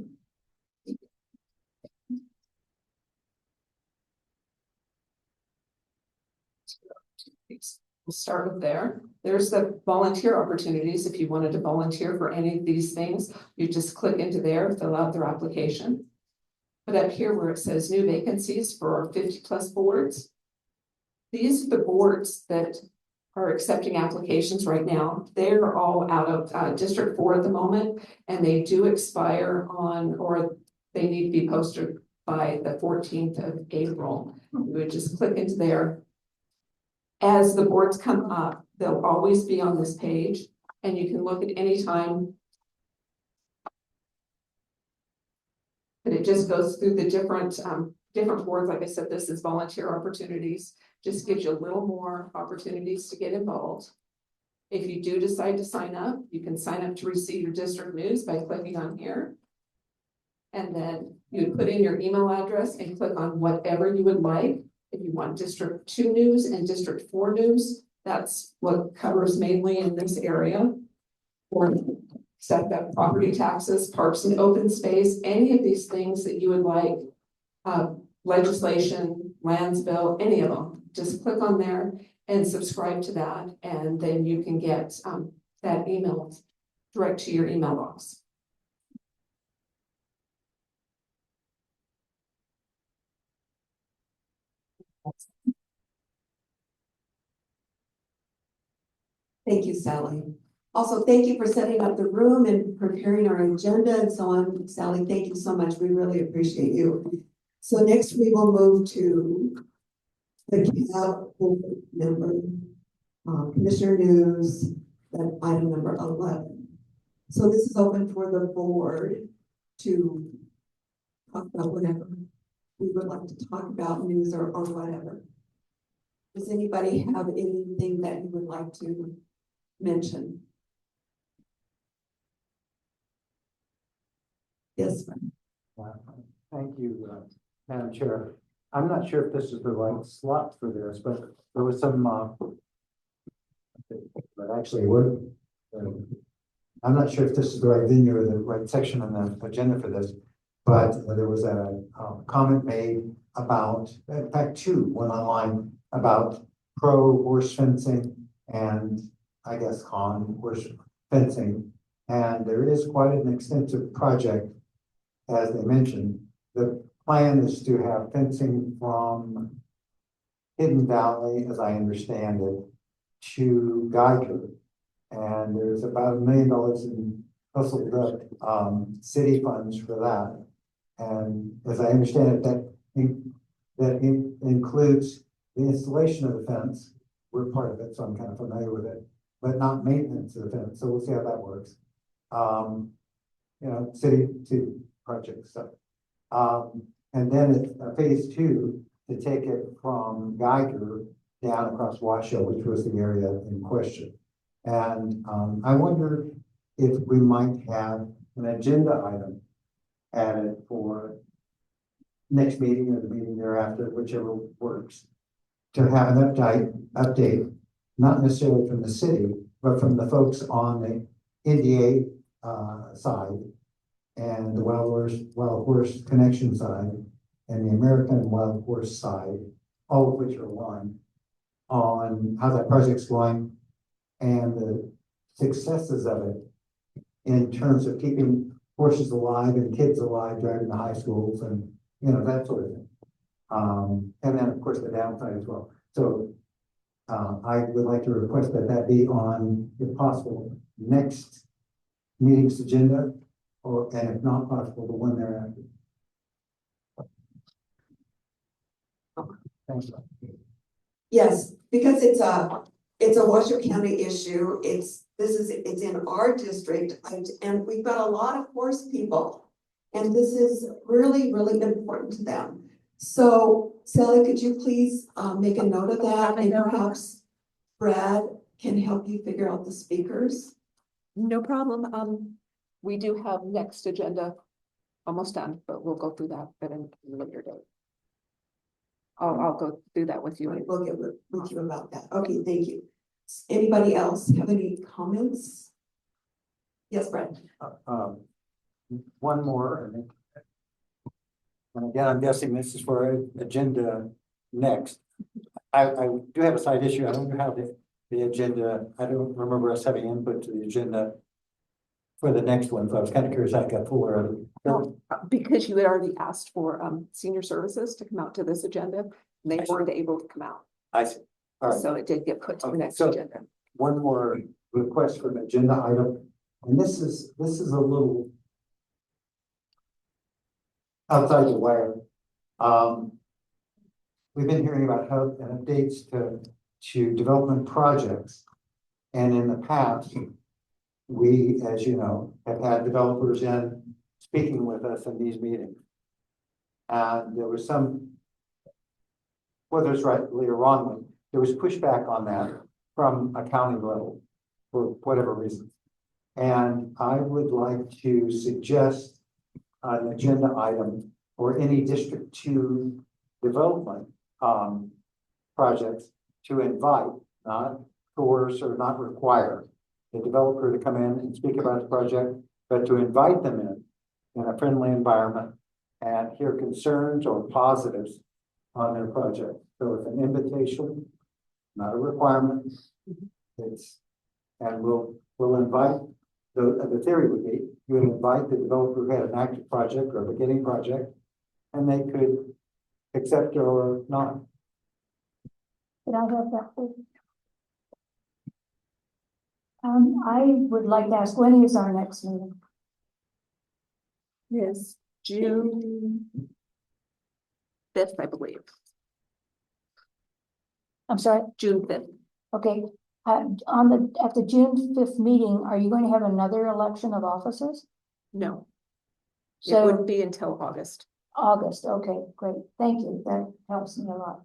We'll start with there. There's the volunteer opportunities. If you wanted to volunteer for any of these things, you just click into there, fill out their application. But up here where it says new vacancies for 50+ boards, these are the boards that are accepting applications right now. They're all out of District 4 at the moment, and they do expire on, or they need to be posted by the 14th of April. You would just click into there. As the boards come up, they'll always be on this page, and you can look at any time. But it just goes through the different boards. Like I said, this is volunteer opportunities. Just gives you a little more opportunities to get involved. If you do decide to sign up, you can sign up to receive your district news by clicking on here. And then you put in your email address and click on whatever you would like. If you want District 2 news and District 4 news, that's what covers mainly in this area. Or set up property taxes, parks and open space, any of these things that you would like, legislation, lands bill, any of them. Just click on there and subscribe to that, and then you can get that email direct to your email box. Thank you, Sally. Also, thank you for setting up the room and preparing our agenda and so on. Sally, thank you so much. We really appreciate you. So next we will move to the CAB board member, commissioner news, that item number 11. So this is open for the board to talk about whatever we would like to talk about, news or whatever. Does anybody have anything that you would like to mention? Yes. Thank you, Madam Chair. I'm not sure if this is the right slot for this, but there was some, but actually, I'm not sure if this is the right venue or the right section on the agenda for this, but there was a comment made about, in fact, one online about pro horse fencing and I guess con horse fencing. And there is quite an extensive project, as they mentioned. The plan is to have fencing from Hidden Valley, as I understand it, to Geiger. And there's about $1 million in hustled up city funds for that. And as I understand it, that includes the installation of the fence. We're part of it, so I'm kind of familiar with it, but not maintenance of the fence. So we'll see how that works. You know, city project stuff. And then it's phase 2 to take it from Geiger down across Washoe, which was the area in question. And I wonder if we might have an agenda item added for next meeting or the meeting thereafter, whichever works, to have an update, not necessarily from the city, but from the folks on the NDA side and the Wild Horse Connection side and the American Wild Horse side, all of which are aligned on how that project's going and the successes of it in terms of keeping horses alive and kids alive driving to high schools and, you know, that sort of thing. And then of course the downside as well. So I would like to request that be on, if possible, next meeting's agenda, and if not possible, the one thereafter. Thanks. Yes, because it's a Washoe County issue. It's in our district, and we've got a lot of horse people, and this is really, really important to them. So Sally, could you please make a note of that, and perhaps Brad can help you figure out the speakers? No problem. We do have next agenda almost done, but we'll go through that at a later date. I'll go through that with you. Right, we'll get with you about that. Okay, thank you. Anybody else have any comments? Yes, Brad. One more, and again, I'm guessing this is for agenda next. I do have a side issue. I don't know how the agenda, I don't remember us having input to the agenda for the next one, so I was kind of curious how it got full already. No, because you had already asked for senior services to come out to this agenda, and they weren't able to come out. I see. All right. So it did get put to the next so agenda. One more request for an agenda item, and this is a little outside the wire. We've been hearing about help and updates to development projects, and in the past, we, as you know, have had developers in speaking with us in these meetings. And there was some, whether it's rightly or wrongly, there was pushback on that from a county level for whatever reason. And I would like to suggest an agenda item for any District 2 development projects to invite, not coerce or not require the developer to come in and speak about the project, but to invite them in a friendly environment and hear concerns or positives on their project. So it's an invitation, not a requirement. And we'll invite, the theory would be, you would invite the developer who had an active project or a beginning project, and they could accept or not. Could I have that, please? I would like to ask, when is our next meeting? Yes, June 5th, I believe, I'm sorry, June 5th. okay. At the June 5th meeting, are you going to have another election of officers? No, it So wouldn't be until August. August, okay, great, thank you, that helps me a lot.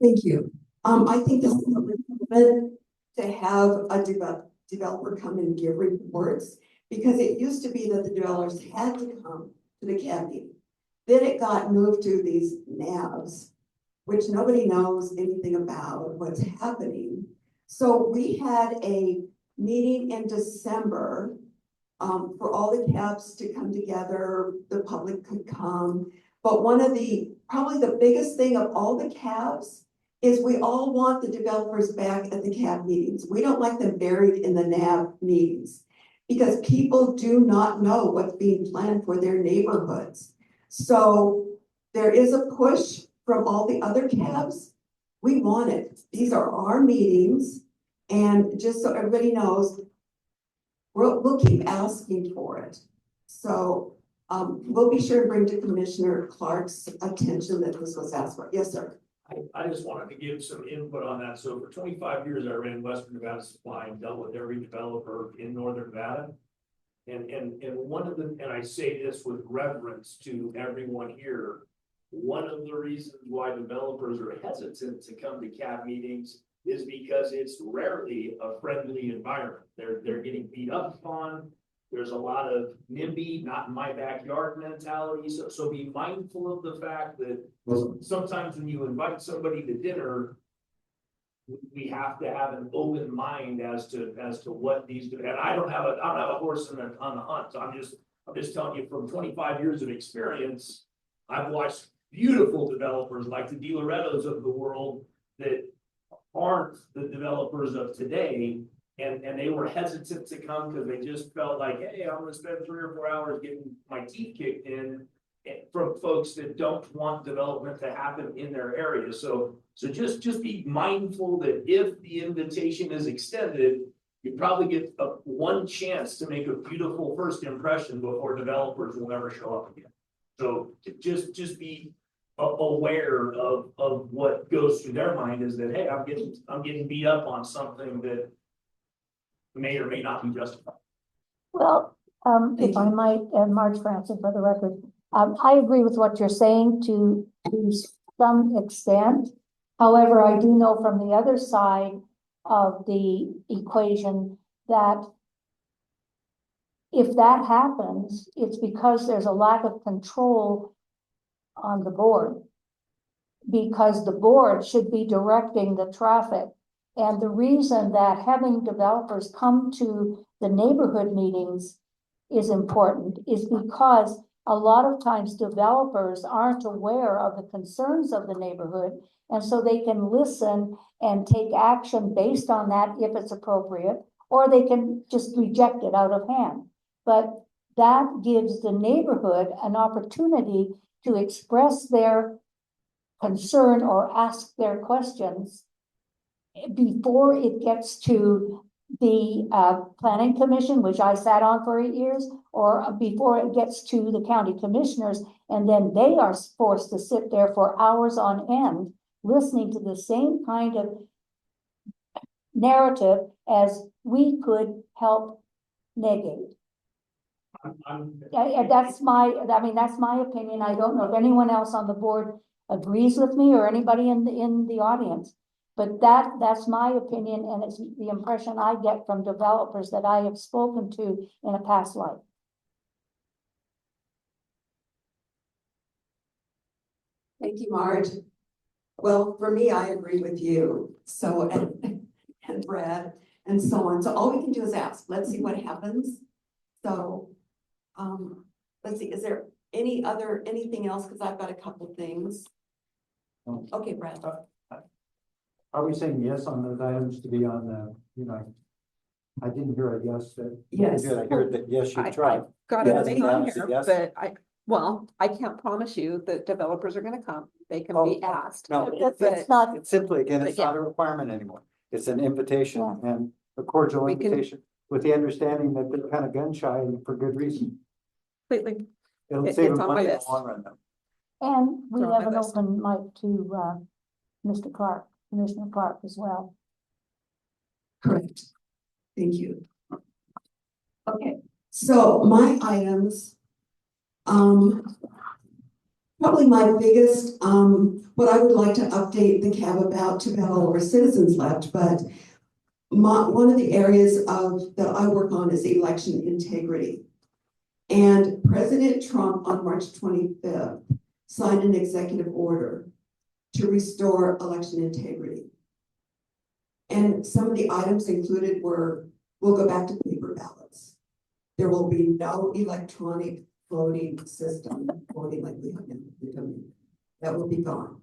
Thank you. I think this is a improvement to have a developer come and give reports, because it used to be that the developers had to come to the CAB meeting. Then it got moved to these NABs, which nobody knows anything about what's happening. So we had a meeting in December for all the CABs to come together, the public could come. But one of probably the biggest thing of all the CABs is we all want the developers back at the CAB meetings. We don't like them buried in the NAB meetings, because people do not know what's being planned for their neighborhoods. So there is a push from all the other CABs. We want it. These are our meetings. And just so everybody knows, we'll keep asking for it. So we'll be sure to bring to Commissioner Clark's attention that this was asked for. Yes, sir. I just wanted to give some input on that. So for 25 years, I ran Western Nevada Supply and dealt with every developer in Northern Nevada. And one of the, and I say this with reverence to everyone here, one of the reasons why developers are hesitant to come to CAB meetings is because it's rarely a friendly environment. They're getting beat up on. There's a lot of NIMBY, not in my backyard mentality. So be mindful of the fact that sometimes when you invite somebody to dinner, we have to have an open mind as to what these do. And I don't have a horse on the hunt. So I'm just telling you from 25 years of experience, I've watched beautiful developers like the De Lorettos of the world that aren't the developers of today. And they were hesitant to come because they just felt like, hey, I'm going to spend 3 or 4 hours getting my teeth kicked in from folks that don't want development to happen in their area. So just be mindful that if the invitation is extended, you probably get one chance to make a beautiful first impression before developers will never show up again. So just be aware of what goes through their mind is that, hey, I'm getting beat up on something that may or may not be justified. Well, if I might, and Marge Franson for the record, I agree with what you're saying to some extent. However, I do know from the other side of the equation that if that happens, it's because there's a lack of control on the board. Because the board should be directing the traffic. And the reason that having developers come to the neighborhood meetings is important is because a lot of times developers aren't aware of the concerns of the neighborhood. And so they can listen and take action based on that if it's appropriate, or they can just reject it out of hand. But that gives the neighborhood an opportunity to express their concern or ask their questions before it gets to the planning commission, which I sat on for 8 years, or before it gets to the county commissioners, and then they are forced to sit there for hours on end, listening to the same kind of narrative as we could help negate. That's my opinion. I don't know if anyone else on the board agrees with me or anybody in the audience. But that's my opinion, and it's the impression I get from developers that I have spoken to in a past life. Thank you, Marge. Well, for me, I agree with you. So, and Brad, and so on. So all we can do is ask. Let's see what happens. So, let's see, is there anything else? Because I've got a couple things. Okay, Brad. Are we saying yes on those items to be on the, I didn't hear a yes. Yes. I heard that, yes, you tried. Got Yes, everything on yes, here, yes. but I can't promise you that developers are gonna come. They can be asked. No, It's not. It's simply, again, it's But yeah. not a requirement anymore. It's an invitation and a cordial We can- invitation with the understanding that they're kind of gun shy and for good reason. Completely. It'll It- save it's them on my money in the list. long run though. And we They're on have my an list. open mic to, Mr. Clark, Commissioner Clark as well. Correct. Thank you. Okay, so my items, probably my biggest, what I would like to update the CAB about, too bad all of our citizens left, but one of the areas that I work on is election integrity. And President Trump on March 25th signed an executive order to restore election integrity. And some of the items included were, we'll go back to paper ballots. There will be no electronic voting system, voting like we have now. That will be gone.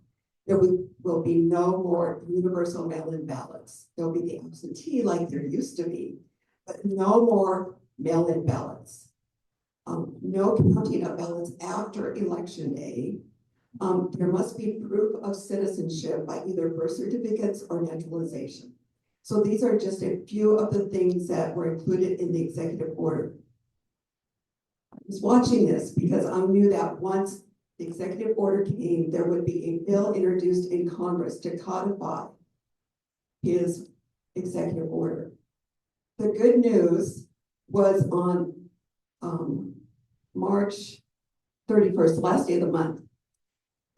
There will be no more universal mail-in ballots. There'll be the absentee like there used to be, but no more mail-in ballots. No counting of ballots after election day. There must be proof of citizenship by either birth certificates or naturalization. So these are just a few of the things that were included in the executive order. I was watching this because I knew that once the executive order came, there would be a bill introduced in Congress to codify his executive order. The good news was on March 31st, last day of the month,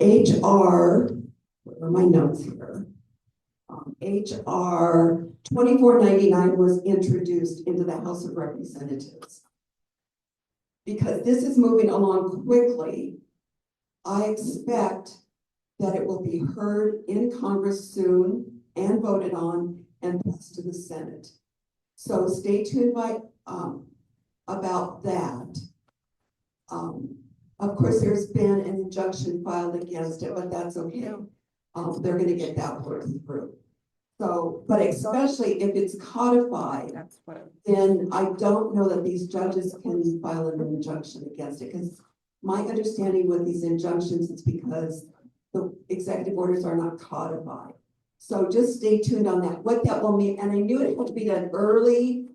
HR, what are my notes here? HR 2499 was introduced into the House of Representatives. Because this is moving along quickly, I expect that it will be heard in Congress soon and voted on and passed to the Senate. So stay tuned about that. Of course, there's been an injunction filed against it, but that's okay. They're going to get that worked through. So, but especially if it's codified, then I don't know that these judges can file an injunction against it, because my understanding with these injunctions is because the executive orders are not codified. So just stay tuned on that, what that will mean. And I knew it had to be done early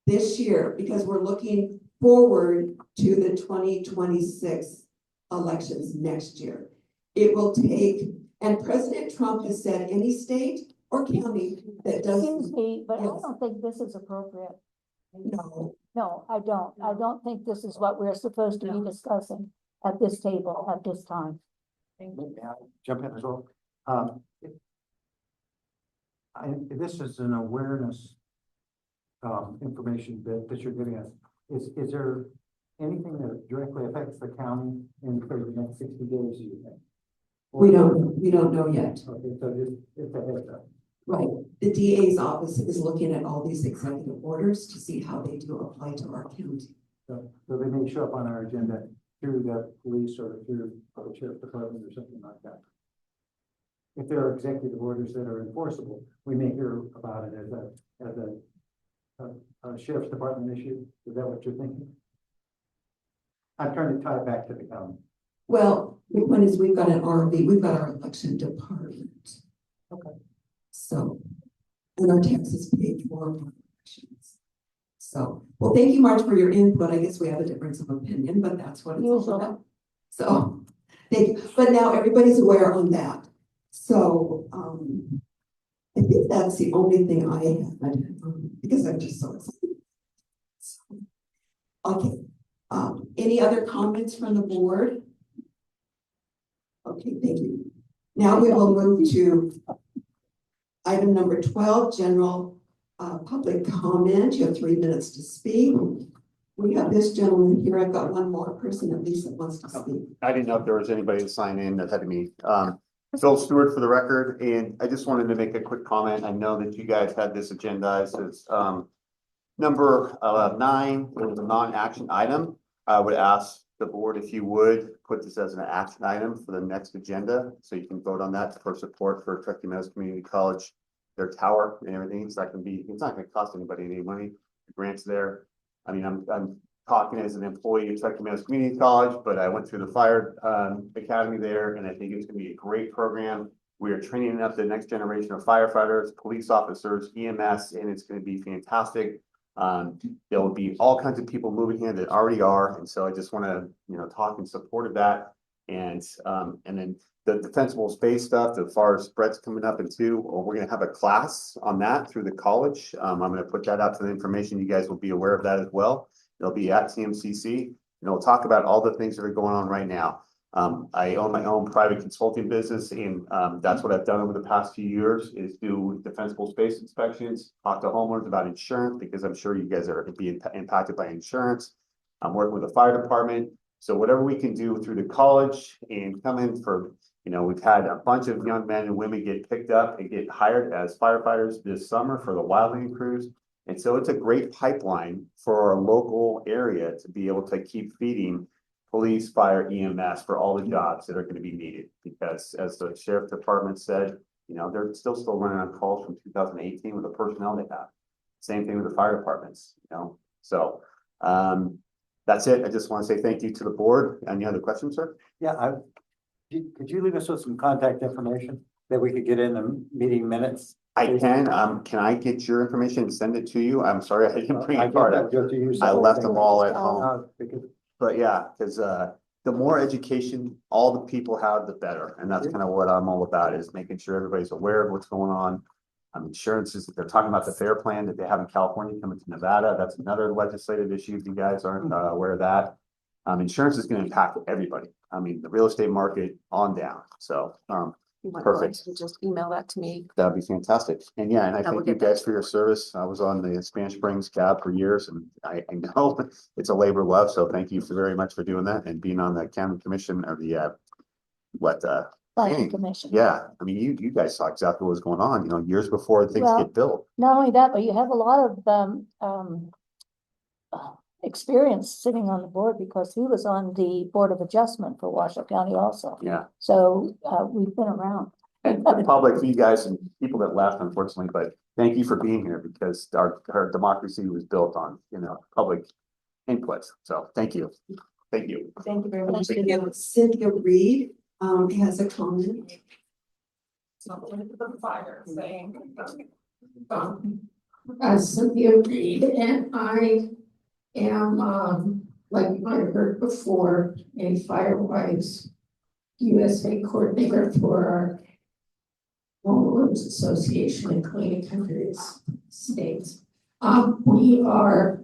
this year because we're looking forward to the 2026 elections next year. It will take, and President Trump has said any state or county that does. Excuse me, but Yes. I don't think this is appropriate. No. No, I don't. I don't think this is what we're supposed to be discussing at this table at this time. May I jump in as well? This is an awareness information that you're giving us. Is there anything that directly affects the county in the next 60 days, you think? We don't know yet. Okay, so just it's a heads up. Right, the DA's office is looking at all these executive orders to see how they do apply to our county. So they may show up on our agenda through the police or through the sheriff's department or something like that. If there are executive orders that are enforceable, we may hear about it as a sheriff's department issue. Is that what you're thinking? I'm trying to tie it back to the county. Well, the point is we've got an RV, we've got our election department. Okay. So, and our taxes paid for our elections. So, well, thank you, Marge, for your input. I guess we have a difference of opinion, but that's what it's all about. So, thank you. But now everybody's aware on that. So, I think that's the only thing I had, because I'm just so excited. So, okay. Any other comments from the board? Okay, thank you. Now we will move to item number 12, general public comment. You have 3 minutes to speak. We have this gentleman here. I've got one more person at least that wants to speak. I didn't know if there was anybody to sign in that had to meet. Phil Stewart for the record, and I just wanted to make a quick comment. I know that you guys had this agendized as number 9, it was a non-action item. I would ask the board if you would put this as an action item for the next agenda, so you can vote on that for support for Truckee Meadows Community College, their tower and everything. So that can be, it's not going to cost anybody any money. The grant's there. I mean, I'm talking as an employee of Truckee Meadows Community College, but I went through the fire academy there, and I think it's going to be a great program. We are training up the next generation of firefighters, police officers, EMS, and it's going to be fantastic. There will be all kinds of people moving here that already are, and so I just want to, talk in support of that. And then the defensible space stuff, as far as Brett's coming up in two, we're gonna have a class on that through the college. I'm gonna put that out to the information. You guys will be aware of that as well. It'll be at TMCC, and it'll talk about all the things that are going on right now. I own my own private consulting business, and that's what I've done over the past few years is do defensible space inspections, talk to homeowners about insurance, because I'm sure you guys are being impacted by insurance. I'm working with the fire department. So whatever we can do through the college and come in for, we've had a bunch of young men and women get picked up and get hired as firefighters this summer for the wildland crews. And so it's a great pipeline for our local area to be able to keep feeding police, fire, EMS for all the jobs that are going to be needed. Because as the sheriff department said, they're still running on calls from 2018 with the personnel they have. Same thing with the fire departments, So that's it. I just want to say thank you to the board. Any other questions, sir? Yeah, could you leave us with some contact information that we could get in the meeting minutes? I can. Can I get your information and send it to you? I'm sorry, I didn't bring I a card. I left them all at home. But yeah, because the more education all the people have, the better. And that's kind of what I'm all about, is making sure everybody's aware of what's going on. Insurances, they're talking about the FAIR plan that they have in California coming to Nevada. That's another legislative issue if you guys aren't aware of that. Insurance is going to impact everybody. The real estate market on down. So perfect. Just email that to me. That'd be fantastic. And yeah, and I will thank you get that. guys for your service. I was on the Spanish Springs CAB for years, and I know it's a labor of love. So thank you very much for doing that and being on the county commission or the Planning commission. Yeah, you guys saw exactly what was going on, years before things Well, get built. Not only that, but you have a lot of experience sitting on the board, because he was on the Board of Adjustment for Washoe County also. Yeah. So we've been around. And the public, for you guys and people that left, unfortunately, but thank you for being here, because our democracy was built on, public input. So thank you. Thank you. Thank you very much. Cynthia Reed has a comment. Something to the fire thing. Cynthia Reed, and I am, like you might have heard before, a Firewise USA coordinator for our Homeowners Association in Clean Countries States. We are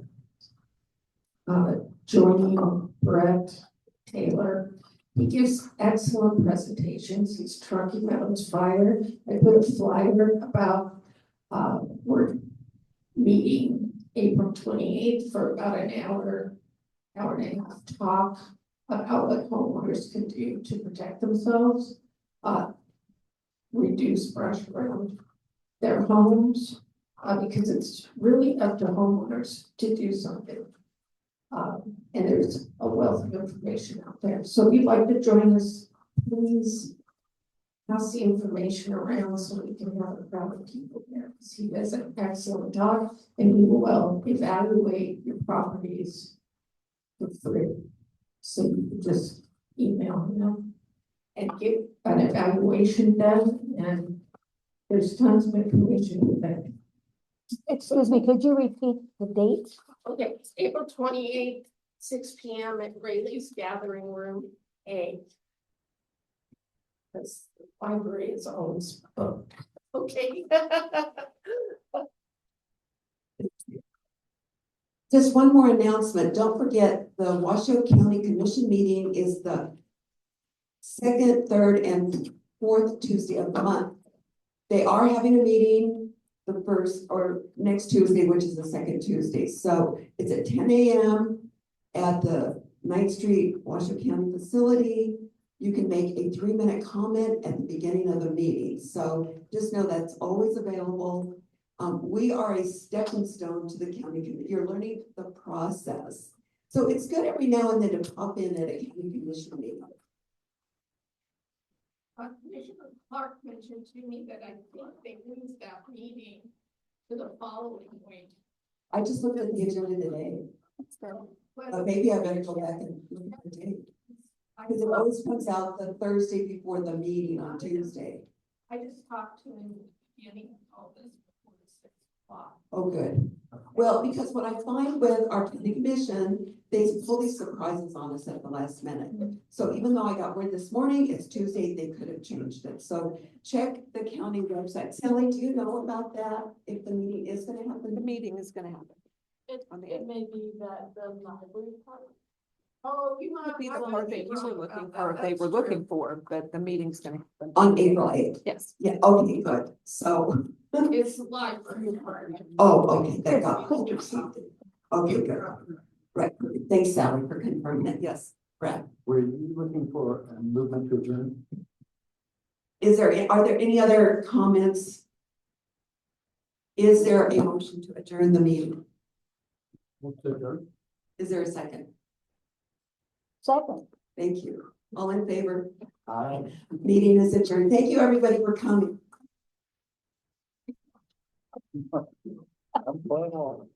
joining Brett Taylor. He gives excellent presentations. He's Truckee Mountains Fire. I put a flyer about we're meeting April 28th for about an hour and a half talk about what homeowners can do to protect themselves, reduce brush around their homes, because it's really up to homeowners to do something. And there's a wealth of information out there. So if you'd like to join us, please pass the information around so we can have a crowd of people there. Because he does an excellent job, and he will evaluate your properties for free. So you can just email him and get an evaluation done, and there's tons of information with that. Excuse me, could you repeat the date? Okay, it's April 28th, 6 p.m. at Rayleigh's Gathering Room A. Because the library is always booked. Okay. Just one more announcement. Don't forget, the Washoe County Commission meeting is the second, third, and fourth Tuesday of the month. They are having a meeting the first or next Tuesday, which is the second Tuesday. So it's at 10 a.m. at the 9th Street Washoe County facility. You can make a 3-minute comment at the beginning of the meeting. So just know that's always available. We are a stepping stone to the county commission. You're learning the process. So it's good every now and then to pop in at a county commission meeting. Commissioner Clark mentioned to me that I think they moved that meeting to the following week. I just looked at the agenda today. Maybe I better go back and look at the date. Because it always comes out the Thursday before the meeting on Tuesday. I just talked to him in the beginning of all this before 6 o'clock. Oh, good. Well, because what I find with our county commission, they pull these surprises on us at the last minute. So even though I got word this morning, it's Tuesday, they could have changed it. So check the county website. Sally, do you know about that? If the meeting is gonna happen? The meeting is gonna happen. It may be that the library part. Oh, you Could be the part that you were looking for, they were looking for, but the meeting's gonna happen. On April 8th? Yes. Yeah, okay, good. So, It's the library part. oh, okay, that got pulled or something. Okay, good. Right, thanks Sally for confirming that. Yes, Brad. Were you looking for a movement to adjourn? Are there any other comments? Is there a motion to adjourn the meeting? Is there a second? Second. Thank you. All in favor? Aye. Meeting is adjourned. Thank you, everybody, for coming. I'm playing on.